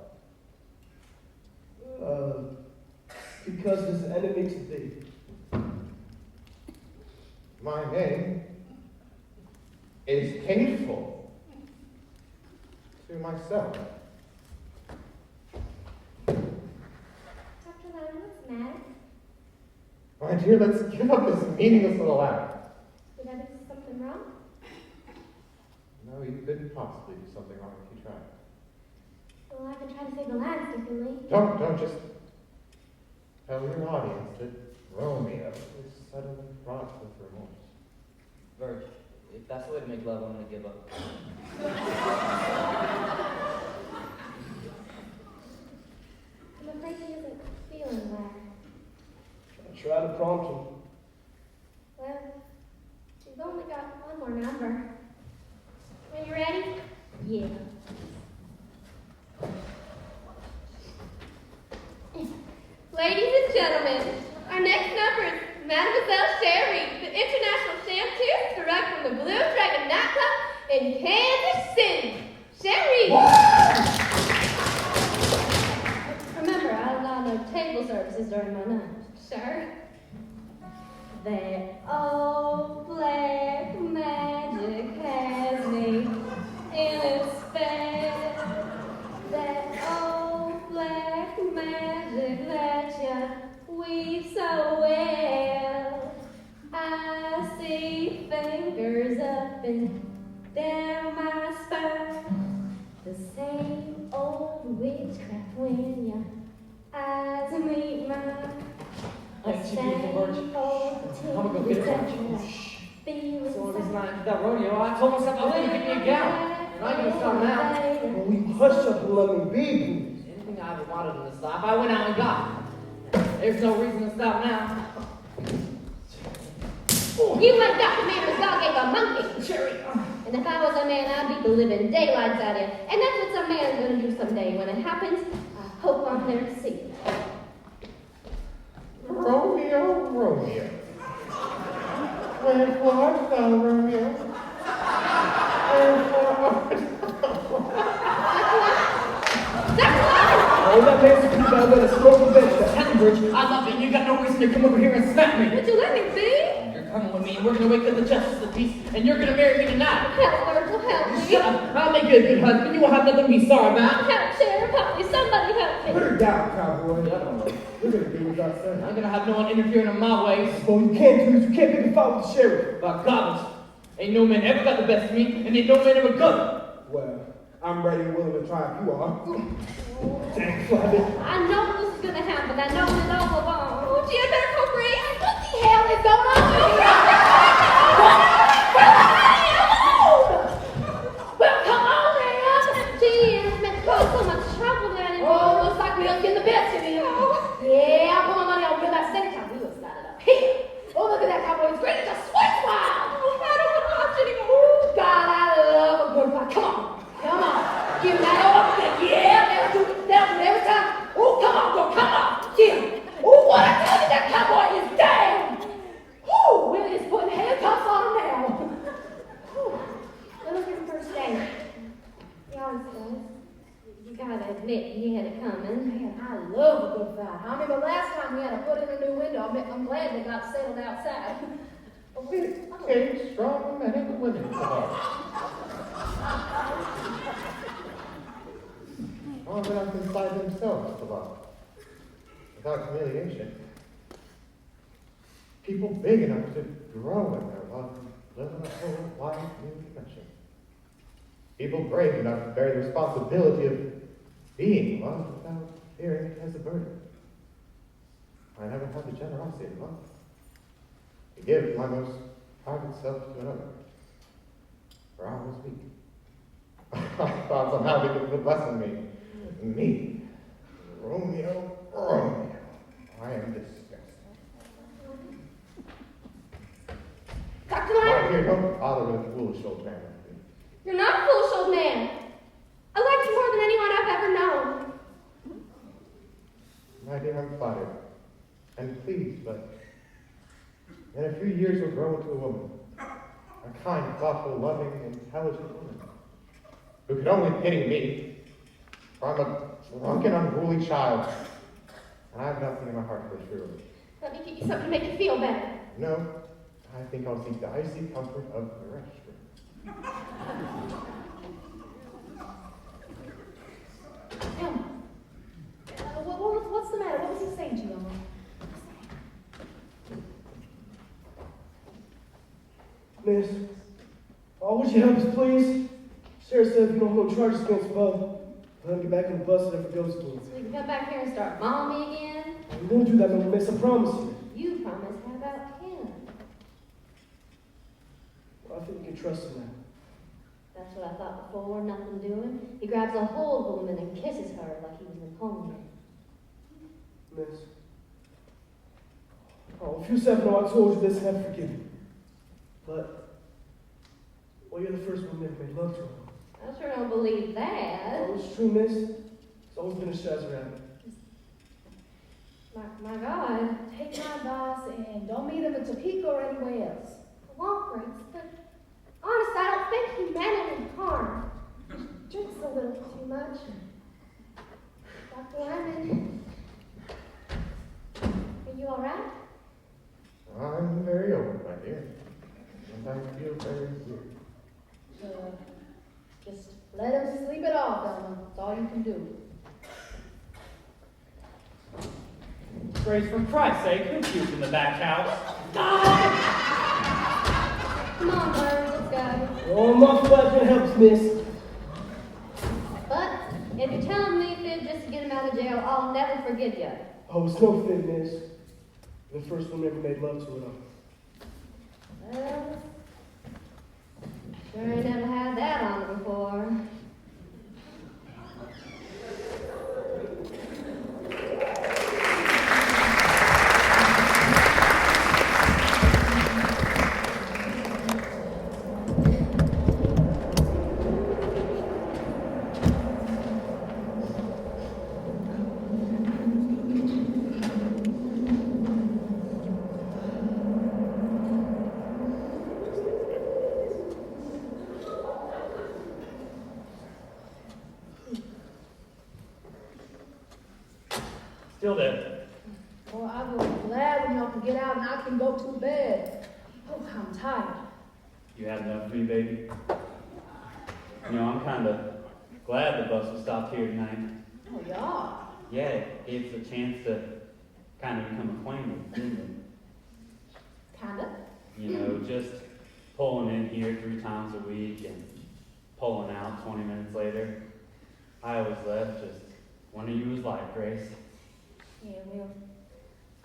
[SPEAKER 8] Because it is an enemy to thee.
[SPEAKER 5] My name is hateful to myself.
[SPEAKER 3] Dr. Lyon, what's the matter?
[SPEAKER 5] My dear, let's give up this meaningless little act.
[SPEAKER 3] Did I do something wrong?
[SPEAKER 5] No, you couldn't possibly do something wrong if you tried.
[SPEAKER 3] Well, I could try to save the lives differently.
[SPEAKER 5] Don't just tell your audience that Romeo is suddenly fraught with remorse.
[SPEAKER 7] Virg, if that's the way to make love, I'm gonna give up.
[SPEAKER 3] I'm afraid he isn't feeling well.
[SPEAKER 8] I try to prompt him.
[SPEAKER 3] Well, she's only got one more number. Are you ready? Yeah.
[SPEAKER 9] Ladies and gentlemen, our next number is Mademoiselle Sherry, the international chanteuse direct from the Blue Dragon nightclub in Kansas City. Sherry!
[SPEAKER 3] Remember, I allow no table services during my night.
[SPEAKER 9] Sure.
[SPEAKER 3] That old black magic has me in its spell. That old black magic that you weave so well. I see fingers up and down my spine. The same old witchcraft when your eyes meet mine.
[SPEAKER 7] Thanks, you beautiful virgin. I'm gonna go get it. Shh. That's the only reason I entered that rodeo. I told myself I was gonna get me a gown. And I ain't gonna stop now.
[SPEAKER 8] Well, will you hush up and let me be, please?
[SPEAKER 7] Anything I ever wanted in this life, I went out and got. There's no reason to stop now.
[SPEAKER 9] You ain't got the man whose dog gave a monkey.
[SPEAKER 7] Cherry.
[SPEAKER 9] And if I was a man, I'd beat the living daylights out of you. And that's what some man's gonna do someday. When it happens, I hope I'm there to see it.
[SPEAKER 5] Romeo, Romeo. Wherefore art thou, Romeo? Wherefore art
[SPEAKER 8] Oh, that makes you gotta let us smoke a bench.
[SPEAKER 7] Cambridge, I love you, and you got no reason to come over here and smack me.
[SPEAKER 9] Would you let me be?
[SPEAKER 7] You're coming with me, and we're gonna wake up the justice of the peace, and you're gonna marry me tonight.
[SPEAKER 9] Help, Virgil, help me.
[SPEAKER 7] Shut up. I'll make you a good husband. You won't have nothing to be sorry about.
[SPEAKER 9] Help, Sheriff, help me. Somebody help
[SPEAKER 4] Put
[SPEAKER 9] me.
[SPEAKER 4] her down, cowboy.
[SPEAKER 7] Yeah, I don't know.
[SPEAKER 4] We're gonna do what I said.
[SPEAKER 7] I'm gonna have no one interfering in my ways.
[SPEAKER 8] Well, you can't do this. You can't pick a fight with the sheriff.
[SPEAKER 7] By God, ain't no man ever got the best of me, and ain't no man ever gonna.
[SPEAKER 4] Well, I'm ready and willing to try if you are.
[SPEAKER 8] Dang, Flavia.
[SPEAKER 9] I know this is gonna happen. I know it all along. Oh, gee, I better call Grace. What the hell is going on? Well, come on, man. Gee, it's meant to cause so much trouble down in
[SPEAKER 2] Oh, looks like we don't get the best of you. Yeah, I'll put my money on that second time we will start it up here. Oh, look at that cowboy. It's great. It's a sweat wild.
[SPEAKER 9] Oh, I don't want to watch anymore.
[SPEAKER 2] Oh, God, I love a good fight. Come on. Come on. Give me that old thing. Yeah, that'll do it. That'll do it every time. Oh, come on, girl. Come on. Yeah. Oh, what I tell you, that cowboy is down. Oh, we're just putting handcuffs on him now.
[SPEAKER 3] Well, look at the first day. He always does. You gotta admit he had it coming.
[SPEAKER 2] Man, I love a good fight. I remember last time we had to put in a new window. I'm glad they got settled outside.
[SPEAKER 5] it takes strong men and women to love. Strong enough inside themselves to love. Without humiliation. People big enough to grow in their love and live in a whole wide new dimension. People brave enough to bear the responsibility of being loved without fearing it as a burden. I never had the generosity of love to give my most private self to another, for I was weak. I thought somehow they could bless me. Me, Romeo, Romeo. I am disgusted.
[SPEAKER 9] Dr.
[SPEAKER 5] Right
[SPEAKER 9] Lyon,
[SPEAKER 5] here, don't bother with a foolish old man like me.
[SPEAKER 9] you're not a foolish old man. I like you more than anyone I've ever known.
[SPEAKER 5] My dear, I'm flattered and pleased, but in a few years you'll grow into a woman. A kind, thoughtful, loving, intelligent woman. Who could only pity me, for I'm a drunken, unruly child, have nothing in my heart for true.
[SPEAKER 9] Let me get you something to make you feel better.
[SPEAKER 5] No, I think I'll seek the icy comfort of the restroom.
[SPEAKER 2] Elma, what's the matter? What was he saying to you, Elma?
[SPEAKER 8] Miss, would you help us, please? Sheriff said if you don't hold charges against Bo, let him get back on the bus and never goes again.
[SPEAKER 3] So you can come back here and start mom me again?
[SPEAKER 8] We won't do that no more, miss, I promise you.
[SPEAKER 3] You promised. How about him?
[SPEAKER 8] Well, I think you can trust him now.
[SPEAKER 3] That's what I thought before, nothing doing. He grabs a hold of a woman and kisses her like he was Napoleon.
[SPEAKER 8] Miss. If you said no, I told you this, and I'd forgive you. But, well, you're the first one that made love to him.
[SPEAKER 3] I sure don't believe that.
[SPEAKER 8] Oh, it's true, miss. It's always been a Shaz rabbit.
[SPEAKER 2] My God, take my advice and don't meet him in Topeka or anywhere else.
[SPEAKER 9] I won't, Grace, but honest, I don't think he meant any harm. He drinks a little too much. Dr. Lyman, are you all right?
[SPEAKER 5] I'm very open, my dear. And I feel very weird.
[SPEAKER 2] Just let him sleep it off, Elma. That's all you can do.
[SPEAKER 10] Grace, for Christ's sake, who's you in the back house?
[SPEAKER 3] Come on, Bird, let's go.
[SPEAKER 8] Oh, I'm awful glad you can help us, miss.
[SPEAKER 3] But if you're telling me fib just to get him out of jail, I'll never forgive you.
[SPEAKER 8] Oh, it's no fib, miss. You're the first one ever made love to it.
[SPEAKER 3] Well, sure ain't never had that on before.
[SPEAKER 10] Still there.
[SPEAKER 2] Boy, I will be glad when y'all can get out and I can go to bed. Oh, I'm tired.
[SPEAKER 6] You had enough of me, baby? You know, I'm kind of glad the bus was stopped here tonight.
[SPEAKER 2] Oh, y'all.
[SPEAKER 6] Yeah, it gave us a chance to kind of become acquainted, didn't it?
[SPEAKER 2] Kinda.
[SPEAKER 6] You know, just pulling in here 3 times a week and pulling out 20 minutes later. I always left just wondering you was like, Grace.
[SPEAKER 2] Yeah, well,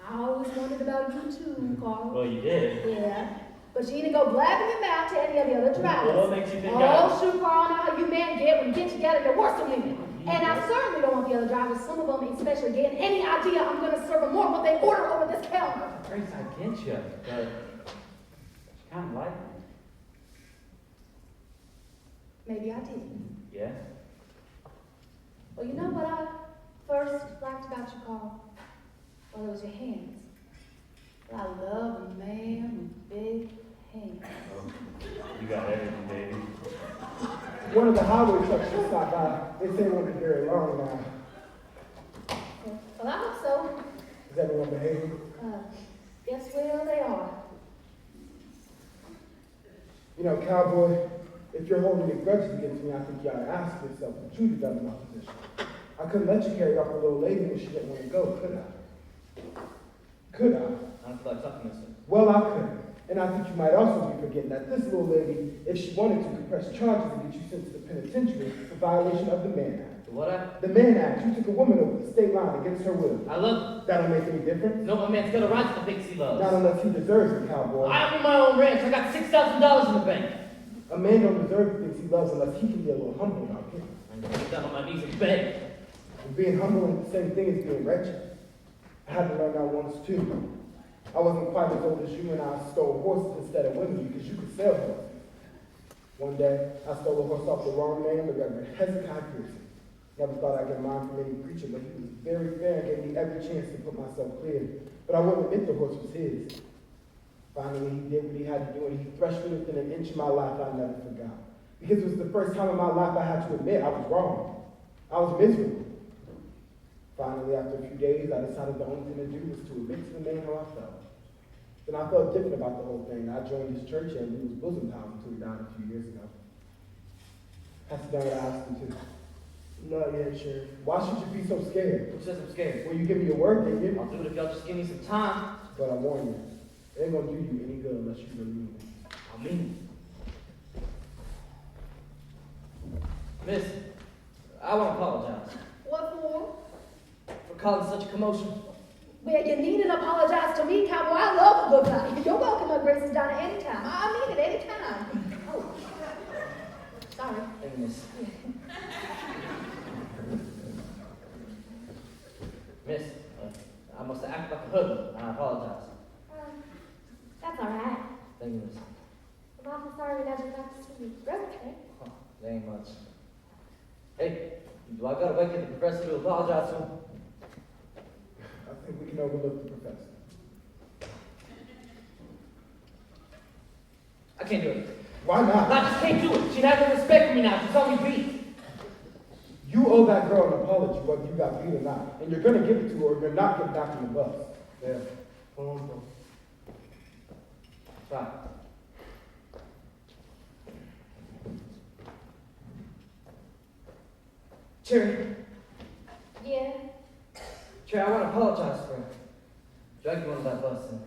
[SPEAKER 2] I always wondered about you too, Carl.
[SPEAKER 6] Well, you did.
[SPEAKER 2] Yeah, but you didn't go blabbing your mouth to any of the other drivers.
[SPEAKER 6] Well, what makes you think
[SPEAKER 2] Oh, shoot, Carl, I know how you men get when you get together, you're worse than women. And I certainly don't want the other drivers, some of them especially, getting any idea I'm going to serve them more what they order over this counter.
[SPEAKER 6] Grace, I get you, but you kind of like me.
[SPEAKER 2] Maybe I did.
[SPEAKER 6] Yeah?
[SPEAKER 2] Well, you know what I first liked about you, Carl? Well, it was your hands. I love a man with big hands.
[SPEAKER 6] Oh, you got everything, baby.
[SPEAKER 4] One of the highway trucks just stopped by. They say it won't be very long now.
[SPEAKER 2] Well, I hope so.
[SPEAKER 4] Is everyone behaving?
[SPEAKER 2] Yes, well, they are.
[SPEAKER 4] You know, cowboy, if you're holding any grudges against me, I think you ought to ask yourself what you'd have done in my position. I couldn't let you carry off the little lady when she didn't want to go, could I? Could I?
[SPEAKER 7] I don't feel like talking to you.
[SPEAKER 4] Well, I couldn't. And I think you might also be forgetting that this little lady, if she wanted to, could press charges and get you sent to the penitentiary for violation of the Mann Act.
[SPEAKER 7] What I?
[SPEAKER 4] The Mann Act, you took a woman over the state line against her will.
[SPEAKER 7] I love
[SPEAKER 4] That'll make any difference?
[SPEAKER 7] you. No, my man's got a right to the things he loves.
[SPEAKER 4] Not unless he deserves it, cowboy.
[SPEAKER 7] I own my own ranch. I got $6,000 in the bank.
[SPEAKER 4] A man don't deserve the things he loves unless he can be a little humble about it.
[SPEAKER 7] I'm gonna get down on my knees and beg.
[SPEAKER 4] And being humble ain't the same thing as being wretched. I had to learn that once too. I wasn't quite as old as you and I stole horses instead of women because you could sell horses. One day, I stole a horse off the wrong man, the Reverend Hezekiah Pearson. Never thought I'd get mine from any preacher, but he was very fair and gave me every chance to put myself clear. But I wouldn't admit the horse was his. Finally, he did what he had to do, and he threshed me within an inch of my life I never forgot. Because it was the first time in my life I had to admit I was wrong. I was miserable. Finally, after a few days, I decided the only thing to do was to admit to the man how I felt. Then I felt different about the whole thing. I joined his church and we was bosom pals until he died a few years ago. That's done what I asked him to.
[SPEAKER 8] Not yet, Sheriff.
[SPEAKER 4] Why should you be so scared?
[SPEAKER 7] Who says I'm scared?
[SPEAKER 4] Well, you give me your word, didn't you?
[SPEAKER 7] I'll do it if y'all just give me some time.
[SPEAKER 4] But I warn you, it ain't gonna do you any good unless you really mean it.
[SPEAKER 7] I'll mean it. Miss, I want to apologize
[SPEAKER 2] What for?
[SPEAKER 7] for causing such a commotion.
[SPEAKER 2] Well, you needn't apologize to me, cowboy. I love a good fight. You're welcome at Grace's Diner anytime. I mean it, anytime. Oh, sorry.
[SPEAKER 7] Thank you, miss. Miss, I must have acted like a hoodlum. I apologize.
[SPEAKER 3] That's all right.
[SPEAKER 7] Thank you, miss.
[SPEAKER 3] I'm awful sorry we never got to see you. Okay.
[SPEAKER 7] Oh, there ain't much. Hey, do I gotta wait for the professor to apologize to him?
[SPEAKER 4] I think we can overlook the professor.
[SPEAKER 7] I can't do it.
[SPEAKER 4] Why not?
[SPEAKER 7] I just can't do it. She has no respect for me now. She told me beat.
[SPEAKER 4] You owe that girl an apology whether you got beat or not. And you're gonna give it to her or you're not getting back on the bus.
[SPEAKER 7] Yeah. Come on, bro. Try. Cherry.
[SPEAKER 3] Yeah.
[SPEAKER 7] Cherry, I want to apologize for dragging you on that bus and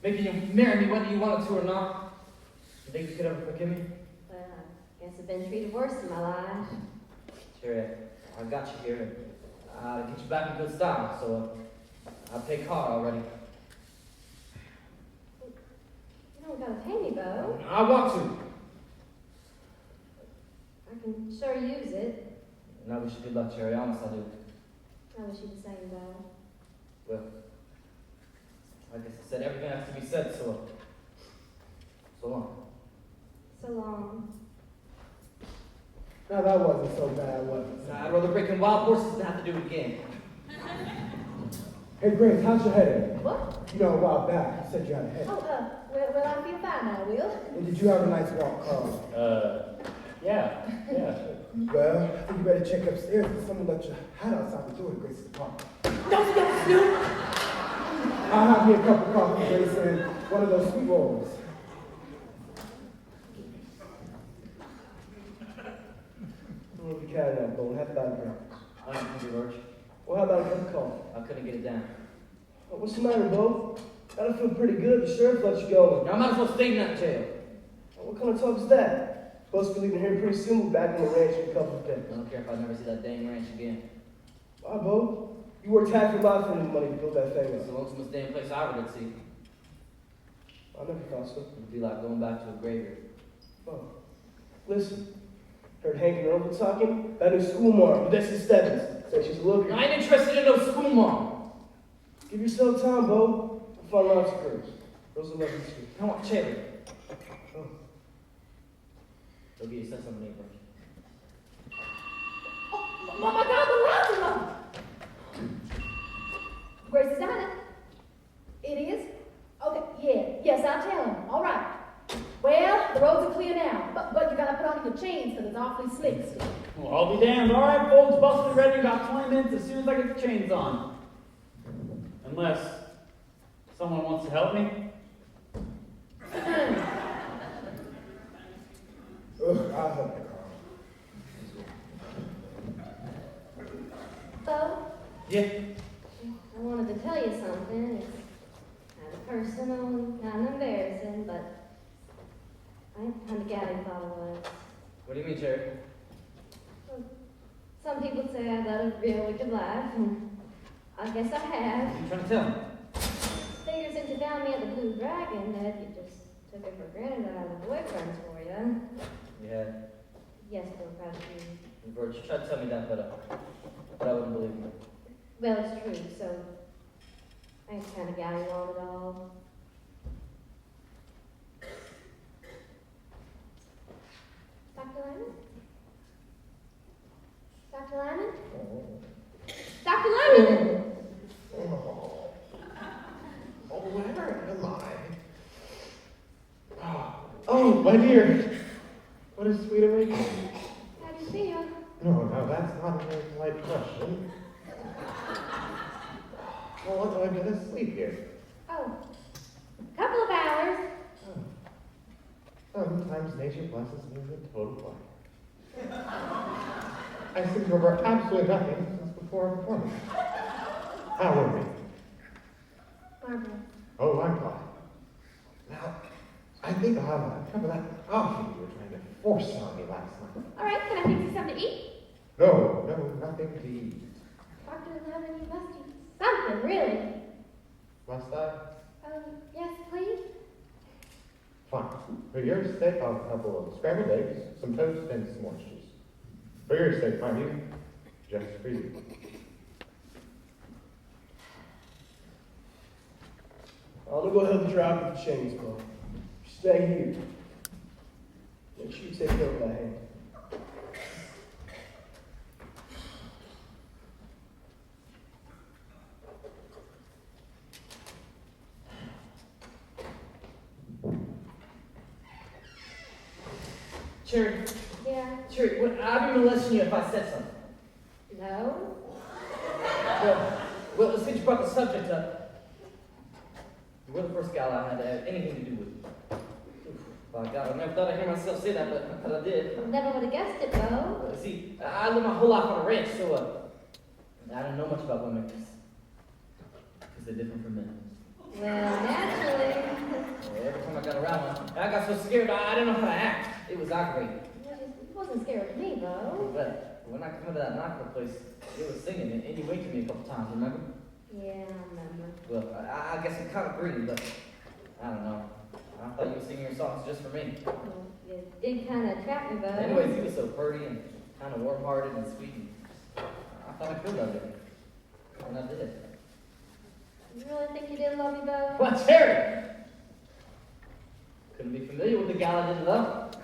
[SPEAKER 7] making you marry me whether you wanted to or not. You think you could ever forgive me?
[SPEAKER 3] Well, I guess I've been treated worse in my life.
[SPEAKER 7] Cherry, I got you here. To get you back in good style, so I'll pay car already.
[SPEAKER 3] You don't gotta pay me, Bo.
[SPEAKER 7] I want to.
[SPEAKER 3] I can sure use it.
[SPEAKER 7] And I wish you good luck, Cherry. Honest, I do.
[SPEAKER 3] I wish you the same, Bo.
[SPEAKER 7] Well, I guess I said everything has to be said, so long.
[SPEAKER 3] So long.
[SPEAKER 4] Now that wasn't so bad, was it?
[SPEAKER 7] I'd rather break in wild horses than have to do it again.
[SPEAKER 4] Hey Grace, how's your headache?
[SPEAKER 2] What?
[SPEAKER 4] You know, a while back, you said you had a headache.
[SPEAKER 2] Oh, well, I feel fine now, Will.
[SPEAKER 4] And did you have a nice walk, Carl?
[SPEAKER 10] Yeah, sure.
[SPEAKER 4] Well, I think you better check upstairs because someone left your hat outside the door at Grace's apartment.
[SPEAKER 2] Don't get Snoop.
[SPEAKER 4] I'll have me a cup of coffee, Grace, and one of those sweet rolls.
[SPEAKER 8] We'll be carrying that bone. Have that again.
[SPEAKER 7] I ain't hungry, Lurch.
[SPEAKER 8] Well, how about a cup of coffee?
[SPEAKER 7] I couldn't get it down.
[SPEAKER 8] What's the matter, Bo? Gotta feel pretty good. The sheriff let you go.
[SPEAKER 7] Now I might as well stay in that jail.
[SPEAKER 8] What kind of talk is that? Supposed to be leaving here pretty soon. We're back on the ranch in a couple of days.
[SPEAKER 7] I don't care if I never see that dang ranch again.
[SPEAKER 8] Why, Bo? You worked half your life for this money to build that thing
[SPEAKER 7] It's the
[SPEAKER 8] up.
[SPEAKER 7] lonesomest damn place I ever did see.
[SPEAKER 8] I never thought so.
[SPEAKER 7] It'd be like going back to a graveyard.
[SPEAKER 8] Oh. Listen. Heard Hank and Uncle talking about new school mom, Odessa Stebbins. Said she's a looker.
[SPEAKER 7] I ain't interested in no school mom.
[SPEAKER 8] Give yourself time, Bo. We'll find lots of girls. Girls will love you too.
[SPEAKER 7] I want cherry.
[SPEAKER 8] Oh.
[SPEAKER 7] Go get yourself something to eat, Lurch.
[SPEAKER 2] Oh, my God, the lights are on. Grace's Diner. It is? Okay, yes, I'll tell him. All right. Well, the roads are clear now, but you gotta put on your chains because it's awfully slick still.
[SPEAKER 10] Well, I'll be damned. All right, folks, bus will be ready in about 20 minutes as soon as I get the chains on. Unless someone wants to help me.
[SPEAKER 4] Ugh, I'll help you, Carl.
[SPEAKER 3] Bo,
[SPEAKER 7] Yeah.
[SPEAKER 3] I wanted to tell you something. It's kind of personal and kind of embarrassing, but I kind of got it thought it was.
[SPEAKER 7] What do you mean, Cherry?
[SPEAKER 3] Some people say I've led a real wicked life, and I guess I have.
[SPEAKER 7] What are you trying to tell me?
[SPEAKER 3] Figures since you found me at the Blue Dragon that you just took it for granted that I had boyfriends for you.
[SPEAKER 7] Yeah.
[SPEAKER 3] Yes, Bill, probably.
[SPEAKER 7] Lurch, you tried to tell me that, but I wouldn't believe you.
[SPEAKER 3] Well, it's true, so I just kind of got him on it all. Dr. Lyman? Dr. Lyman? Dr. Lyman!
[SPEAKER 5] Oh, where am I? Oh, my dear. What a sweet awakening.
[SPEAKER 3] How do you feel?
[SPEAKER 5] No, now that's not a very polite question. How long have I been asleep here?
[SPEAKER 3] Oh, a couple of hours.
[SPEAKER 5] Oh. Sometimes nature blesses me with total quiet. I seem to remember absolutely nothing since before our performance. How were we?
[SPEAKER 3] Barbara.
[SPEAKER 5] Oh, I'm fine. Now, I think I'll have a cup of that coffee you were trying to force on me last night.
[SPEAKER 9] All right, can I fix you something to eat?
[SPEAKER 5] No, nothing to eat.
[SPEAKER 9] Dr. Levin, you must eat.
[SPEAKER 3] Something, really.
[SPEAKER 5] Must I?
[SPEAKER 9] Yes, please.
[SPEAKER 5] Fine. For your sake, I'll have a couple of scrambled eggs, some toast, and some orange juice. For your sake, mind you, just for you.
[SPEAKER 8] I'm gonna go help you drive with the chains, bro. Stay here. Make sure you take care of that hand.
[SPEAKER 7] Cherry,
[SPEAKER 3] Yeah.
[SPEAKER 7] Cherry, I'd be molesting you if I said something.
[SPEAKER 3] No.
[SPEAKER 7] Well, since you brought the subject up, you were the first gal I had to have anything to do with. By God, I never thought I'd hear myself say that, but I did.
[SPEAKER 3] Never would have guessed it, Bo.
[SPEAKER 7] See, I lived my whole life on a ranch, so I don't know much about women because they're different from men.
[SPEAKER 3] Well, naturally.
[SPEAKER 7] Every time I got around one, I got so scared I didn't know how to act. It was aggravating.
[SPEAKER 3] You wasn't scared of me, Bo.
[SPEAKER 7] But when I come to that nightclub place, it was singing and you winked at me a couple times, remember?
[SPEAKER 3] Yeah, I remember.
[SPEAKER 7] Well, I guess I'm kind of greedy, but I don't know. I thought you were singing your songs just for me.
[SPEAKER 3] Well, you did kind of trap me, Bo.
[SPEAKER 7] Anyways, you were so pretty and kind of warm-hearted and sweet. And I thought I could love you. And I did.
[SPEAKER 3] You really think you did love me, Bo?
[SPEAKER 7] What, Terry? Couldn't be familiar with the gal I didn't love.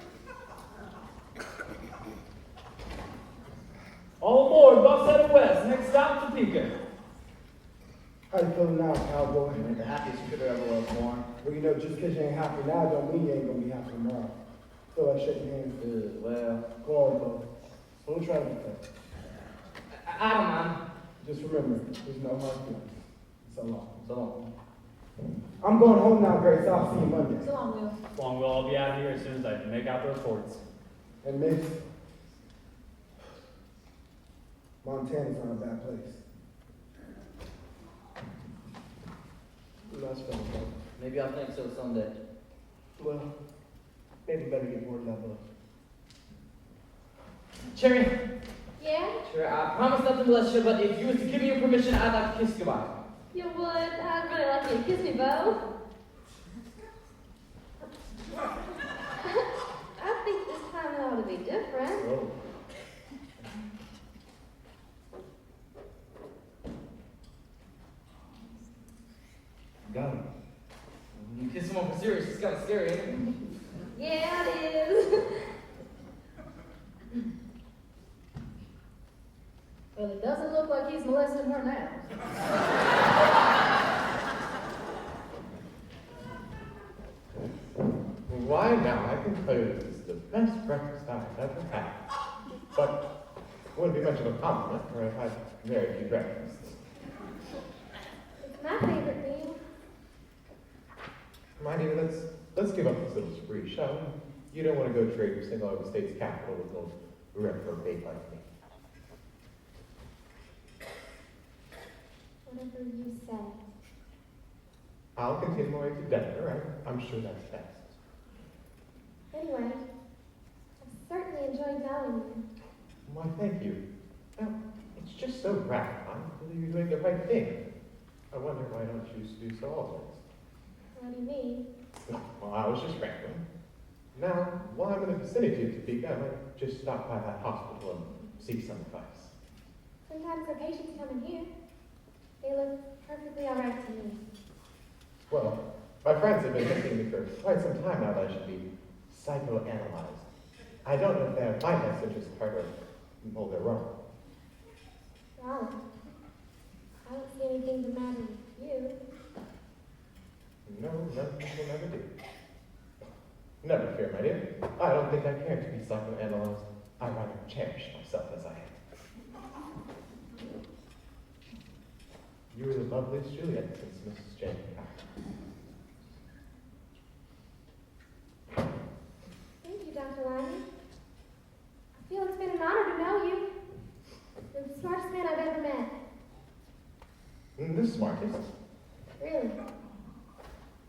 [SPEAKER 10] All aboard, bus headed west. Next stop, Topeka.
[SPEAKER 4] How you feeling now, cowboy?
[SPEAKER 7] You ain't the happiest you could have ever loved, Warren.
[SPEAKER 4] Well, you know, just because you ain't happy now don't mean you ain't gonna be happy tomorrow. Feel like shaking hands.
[SPEAKER 7] Good, well,
[SPEAKER 4] Go on, Bo. Don't try to be tough.
[SPEAKER 7] I don't mind.
[SPEAKER 4] Just remember, there's no hard feelings. So long.
[SPEAKER 7] So long.
[SPEAKER 4] I'm going home now, Grace. I'll see you Monday.
[SPEAKER 2] So long, Will.
[SPEAKER 10] Long we'll all be out of here as soon as I can make out the reports.
[SPEAKER 4] And Miss, Montana's not a bad place.
[SPEAKER 8] Nice fellow, bro.
[SPEAKER 7] Maybe I'll think so someday.
[SPEAKER 8] Well, maybe better get bored of that book.
[SPEAKER 7] Cherry,
[SPEAKER 9] Yeah?
[SPEAKER 7] sure, I promise not to molest you, but if you was to give me your permission, I'd like to kiss you goodbye.
[SPEAKER 9] You would? I'd really like you to kiss me, Bo.
[SPEAKER 3] I think this time it ought to be different.
[SPEAKER 7] Oh. Got him. You kiss someone for serious, it's kind of scary, ain't it?
[SPEAKER 3] Yeah, it is.
[SPEAKER 2] Well, it doesn't look like he's molesting her now.
[SPEAKER 5] Why now, I can tell you this is the best breakfast I've ever had. But it wouldn't be much of a compliment, for I've had very few breakfasts.
[SPEAKER 3] It's my favorite meal.
[SPEAKER 5] My dear, let's give up this little spree, shall we? You don't want to go trade your single over the state's capital with no reprobate like me.
[SPEAKER 3] Whatever you say.
[SPEAKER 5] I'll continue my way to Denver, I'm sure that's best.
[SPEAKER 3] Anyway, I've certainly enjoyed knowing you.
[SPEAKER 5] Why, thank you. Now, it's just so gratifying to believe you're doing the right thing. I wonder why I don't choose to do so always.
[SPEAKER 3] What do you mean?
[SPEAKER 5] Well, I was just rambling. Now, while I'm in the vicinity of Topeka, I might just stop by that hospital and seek some advice.
[SPEAKER 3] Sometimes the patients come in here. They look perfectly all right to me.
[SPEAKER 5] Well, my friends have been hinting me for quite some time now that I should be psychoanalyzed. I don't know if they have my best interest at heart or, well, they're wrong.
[SPEAKER 3] Well, I don't see anything the matter with you.
[SPEAKER 5] No, nothing will never do. Never fear, my dear. I don't think I care to be psychoanalyzed. I rather cherish myself as I am. You were the loveliest Juliet since Mrs. Jane passed.
[SPEAKER 9] Thank you, Dr. Lyman. I feel it's been an honor to know you. You're the smartest man I've ever met.
[SPEAKER 5] The smartest?
[SPEAKER 9] Really.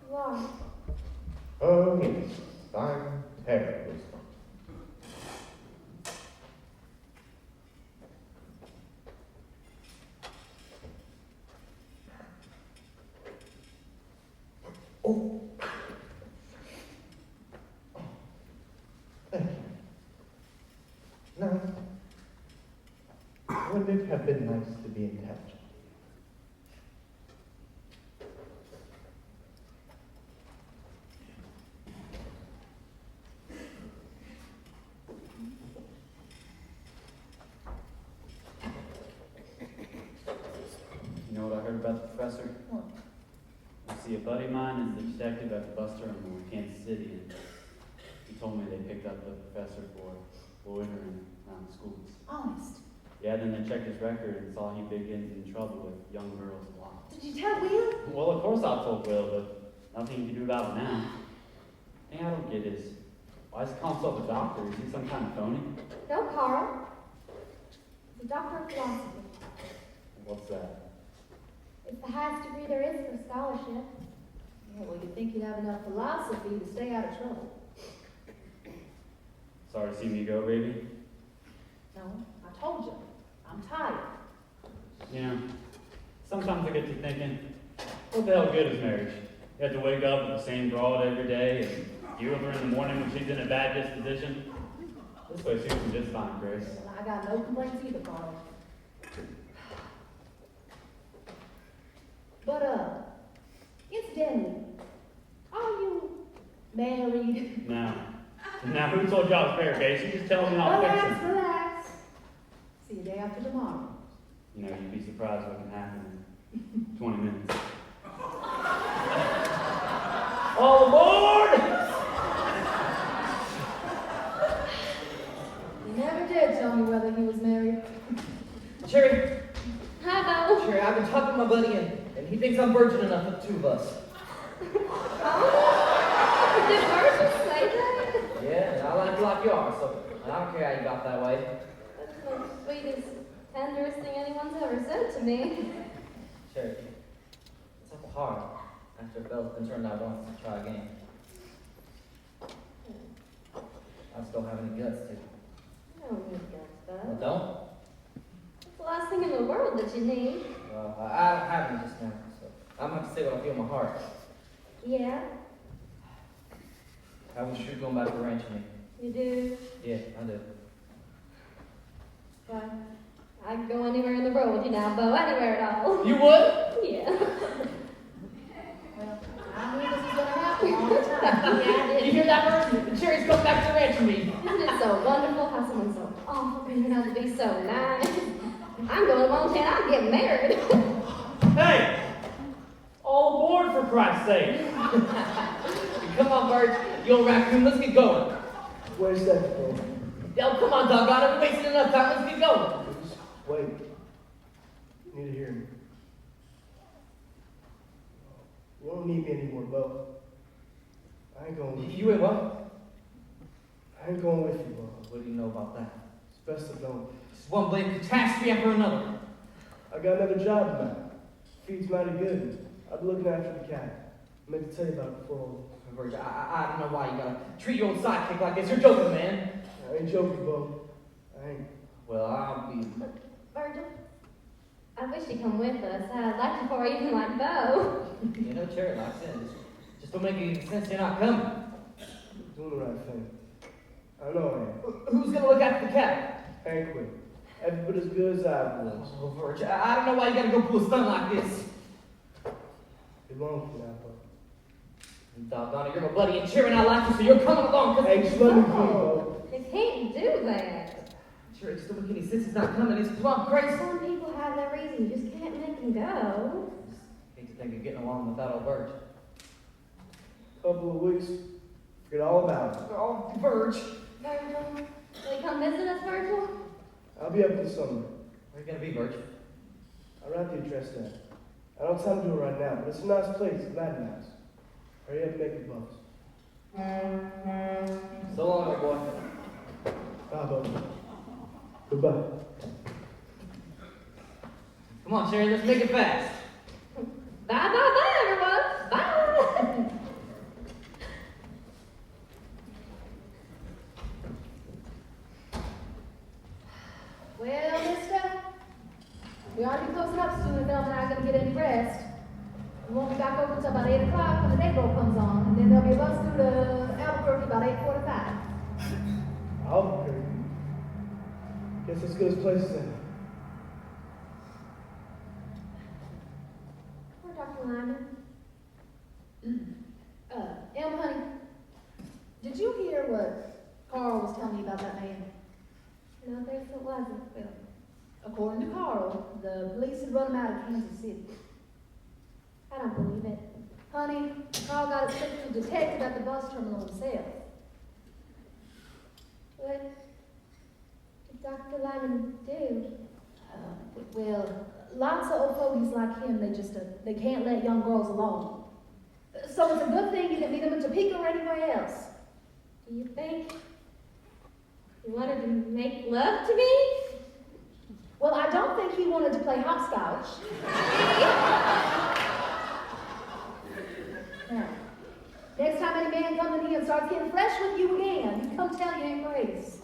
[SPEAKER 9] You are.
[SPEAKER 5] Oh, yes. I'm terribly smart. Oh. Thank you. Now, wouldn't it have been nice to be intelligent?
[SPEAKER 6] You know what I heard about the professor?
[SPEAKER 2] What?
[SPEAKER 6] You see, a buddy of mine is the detective at the bus terminal in Kansas City, and he told me they picked up the professor for loitering around the schools.
[SPEAKER 2] Honest.
[SPEAKER 6] Yeah, then they checked his record and saw he'd been getting in trouble with young girls a lot.
[SPEAKER 2] Did you tell Will?
[SPEAKER 6] Well, of course I told Will, but nothing you can do about it now. The thing I don't get is, why is he calling himself a doctor? Is he some kind of phony?
[SPEAKER 9] No, Carl. He's a doctor of philosophy.
[SPEAKER 6] What's that?
[SPEAKER 9] It's the highest degree there is for scholarship.
[SPEAKER 2] Yeah, well, you'd think you'd have enough philosophy to stay out of trouble.
[SPEAKER 6] Sorry to see me go, baby.
[SPEAKER 2] No, I told you. I'm tired.
[SPEAKER 6] You know, sometimes I get to thinking, what the hell good is marriage? You have to wake up with the same broad every day and deal with her in the morning when she's in a bad disposition. This way suits me just fine, Grace.
[SPEAKER 2] Well, I got no complaints either, Carl. But, incidentally, are you married?
[SPEAKER 6] Now, who told you I was married, Grace? You just tell me I'll fix
[SPEAKER 2] Relax,
[SPEAKER 6] it.
[SPEAKER 2] relax. See you day after tomorrow.
[SPEAKER 6] You know, you'd be surprised what can happen in 20 minutes.
[SPEAKER 7] All aboard!
[SPEAKER 2] You never did tell me whether he was married.
[SPEAKER 7] Cherry,
[SPEAKER 9] Hi, Bo.
[SPEAKER 7] Cherry, I've been talking to my buddy and he thinks I'm virgin enough for the two of us.
[SPEAKER 9] Oh, did Virgil say that?
[SPEAKER 7] Yeah, and I like you are, so I don't care how you got that way.
[SPEAKER 9] That's the sweetest, tenderest thing anyone's ever said to me.
[SPEAKER 7] Cherry, it's awful hard after a fellow's been turned out once to try again. I just don't have any guts to.
[SPEAKER 9] You don't need guts,
[SPEAKER 7] I
[SPEAKER 9] Bo.
[SPEAKER 7] don't?
[SPEAKER 9] It's the last thing in the world that you need.
[SPEAKER 7] Well, I don't have any just now, so I'm gonna have to say what I feel in my heart.
[SPEAKER 9] Yeah,
[SPEAKER 7] I wish you were going back to the ranch with me.
[SPEAKER 9] you do.
[SPEAKER 7] Yeah, I do.
[SPEAKER 9] Why, I can go anywhere in the world with you now, Bo. Anywhere at all.
[SPEAKER 7] You would?
[SPEAKER 9] Yeah.
[SPEAKER 2] Well, I knew this was going to happen all the time.
[SPEAKER 9] Yeah, I
[SPEAKER 7] You
[SPEAKER 9] did.
[SPEAKER 7] hear that, Bert? Cherry's coming back to the ranch with me.
[SPEAKER 9] Isn't it so wonderful how someone so awful can turn out to be so nice? I'm going to Montana. I'm getting married.
[SPEAKER 10] Hey! All aboard, for Christ's sake!
[SPEAKER 7] Come on, Bert. You old raccoon, let's get going.
[SPEAKER 8] Wait a second, bro.
[SPEAKER 7] Oh, come on, doggone it. We're wasting enough time. Let's get going.
[SPEAKER 8] Just wait. You need to hear me. You don't need me anymore, Bo. I ain't going with you.
[SPEAKER 7] You ain't what?
[SPEAKER 8] I ain't going with you, Bo.
[SPEAKER 7] What do you know about that?
[SPEAKER 8] It's best I don't.
[SPEAKER 7] It's one blame catastrophe after another.
[SPEAKER 8] I got another job now. Feed's mighty good. I've been looking after the cat. I meant to tell you about it before.
[SPEAKER 7] Bert, I don't know why you gotta treat your old sidekick like this. You're joking, man.
[SPEAKER 8] I ain't joking, Bo. I ain't.
[SPEAKER 7] Well, I'll be.
[SPEAKER 9] Virgil, I wish you'd come with us. I'd like you for even like Bo.
[SPEAKER 7] You know, Cherry likes it. Just don't make any sense you're not coming.
[SPEAKER 8] Doing the right thing. I know I am.
[SPEAKER 7] Who's gonna look after the cat?
[SPEAKER 8] Hank quit. Every bit as good as I was.
[SPEAKER 7] Oh, Virg, I don't know why you gotta go pull a stunt like this.
[SPEAKER 8] Be long for now, Bo.
[SPEAKER 7] Doggone it, you're my buddy and Cherry and I like you, so you're coming along.
[SPEAKER 8] Hey, just let me be, Bo.
[SPEAKER 9] You can't do that.
[SPEAKER 7] Cherry, just don't make any sense. He's not coming. He's plumb crazy.
[SPEAKER 9] Some people have their reason. You just can't make them go.
[SPEAKER 7] Hate to think of getting along without old Virg.
[SPEAKER 8] Couple of weeks. Forget all about it.
[SPEAKER 7] Oh, Virg.
[SPEAKER 9] Virgil, will you come visit us, Virgil?
[SPEAKER 8] I'll be up in the summer.
[SPEAKER 7] Where you gonna be, Virg?
[SPEAKER 8] I'll write the address down. I don't have time to do it right now, but it's a nice place, glad nice. Hurry up and make the bus.
[SPEAKER 7] So long, my boy.
[SPEAKER 8] Bye, buddy. Goodbye.
[SPEAKER 7] Come on, Sherry, let's make it fast.
[SPEAKER 2] Bye, bye, bye, everyone. Bye. Well, mister, we ought to be closing up soon if Elm and I are going to get any rest. We won't be back open until about 8 o'clock when the day boat comes on, and then there'll be a bus through to Albuquerque about 8:45.
[SPEAKER 8] Albuquerque. Guess as good as places in.
[SPEAKER 3] Poor Dr. Lyman.
[SPEAKER 2] Elm, honey, did you hear what Carl was telling me about that man?
[SPEAKER 3] No, Grace, it wasn't.
[SPEAKER 2] Well, according to Carl, the police had run him out of Kansas City.
[SPEAKER 3] I don't believe it.
[SPEAKER 2] Honey, Carl got it sent to a detective at the bus terminal himself.
[SPEAKER 3] What did Dr. Lyman do?
[SPEAKER 2] Well, lots of old fogies like him, they can't let young girls alone. So it's a good thing you didn't meet him in Topeka or anywhere else.
[SPEAKER 3] Do you think he wanted to make love to me?
[SPEAKER 2] Well, I don't think he wanted to play hopscotch. Now, next time any man comes in here and starts getting fresh with you again, you come tell your Aunt Grace.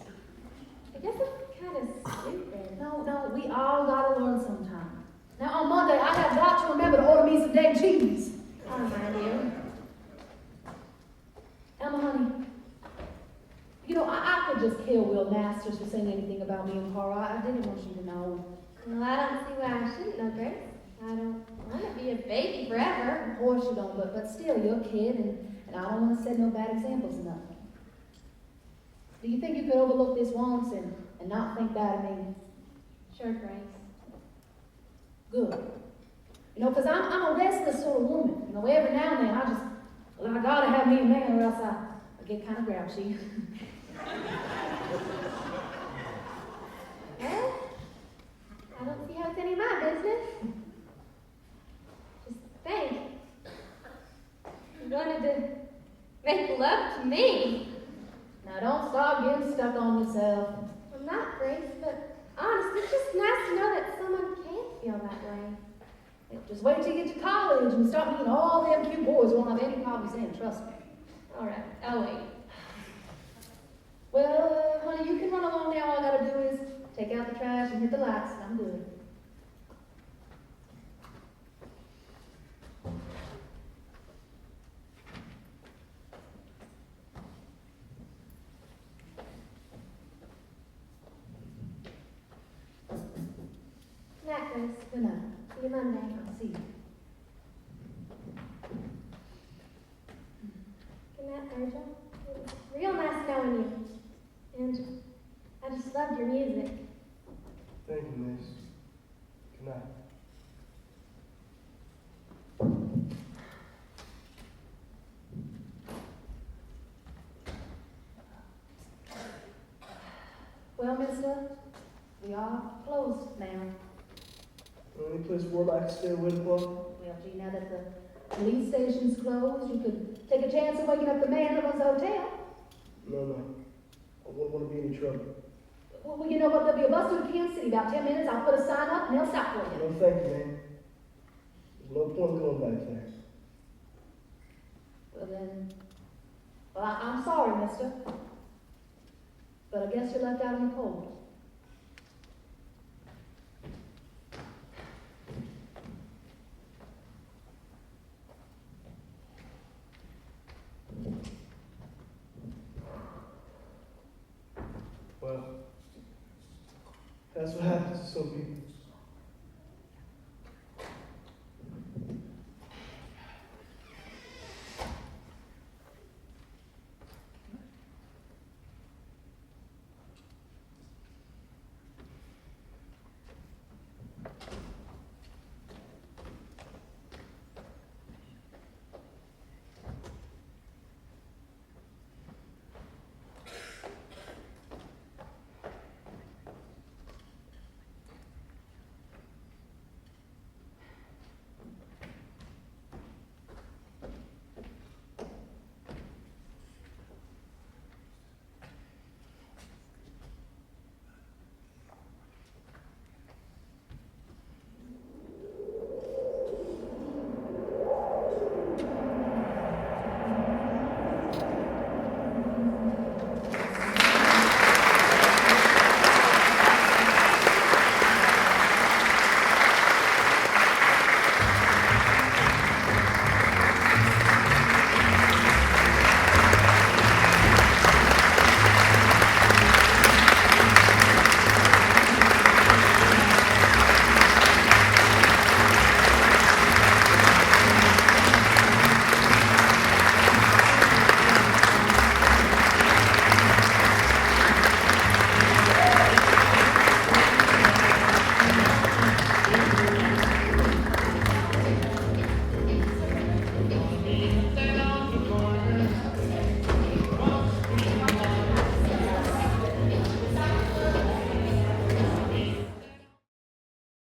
[SPEAKER 3] I guess it's kind of stupid.
[SPEAKER 2] No, we all gotta learn sometime. Now, on Monday, I have got to remember to order me some damn cheese.
[SPEAKER 3] I'll remind you.
[SPEAKER 2] Emma, honey, you know, I could just kill Will Masters for saying anything about me and Carl. I didn't want you to know.
[SPEAKER 3] Well, I don't see why I shouldn't know, Grace. I don't want to be a baby forever.
[SPEAKER 2] Of course you don't, but still, you're a kid, and I don't want to set no bad examples or nothing. Do you think you could overlook this once and not think bad of me?
[SPEAKER 3] Sure, Grace.
[SPEAKER 2] Good. You know, because I'm a restless sort of woman. You know, every now and then I gotta have me a man or else I get kind of grouchy.
[SPEAKER 3] Well, I don't see how it's any of my business. Just think. You wanted to make love to me.
[SPEAKER 2] Now, don't stop getting stuck on yourself.
[SPEAKER 3] I'm not, Grace, but honest, it's just nice to know that someone can feel that way.
[SPEAKER 2] Just wait till you get to college and start meeting all them cute boys who won't have any problems in, trust me.
[SPEAKER 3] All right, I'll wait.
[SPEAKER 2] Well, honey, you can run along now. All I gotta do is take out the trash and hit the lights, and I'm good.
[SPEAKER 3] Good night, Grace.
[SPEAKER 2] Good night.
[SPEAKER 3] See you Monday.
[SPEAKER 2] I'll see you.
[SPEAKER 3] Good night, Virgil. It was real nice knowing you. And I just loved your music.
[SPEAKER 8] Thank you, miss. Good night.
[SPEAKER 2] Well, mister, we are closed now.
[SPEAKER 8] Any place warm I can stay away from?
[SPEAKER 2] Well, gee, now that the police station's closed, you could take a chance of waking up the man that runs the hotel.
[SPEAKER 8] No. I wouldn't want to be in any trouble.
[SPEAKER 2] Well, you know what? There'll be a bus to Kansas City about 10 minutes. I'll put a sign up and they'll stop for you.
[SPEAKER 8] No, thank you, man. There's no point in going back there.
[SPEAKER 2] Well, then, I'm sorry, mister. But I guess you're left out in the cold.
[SPEAKER 8] Well, that's what happens to some people.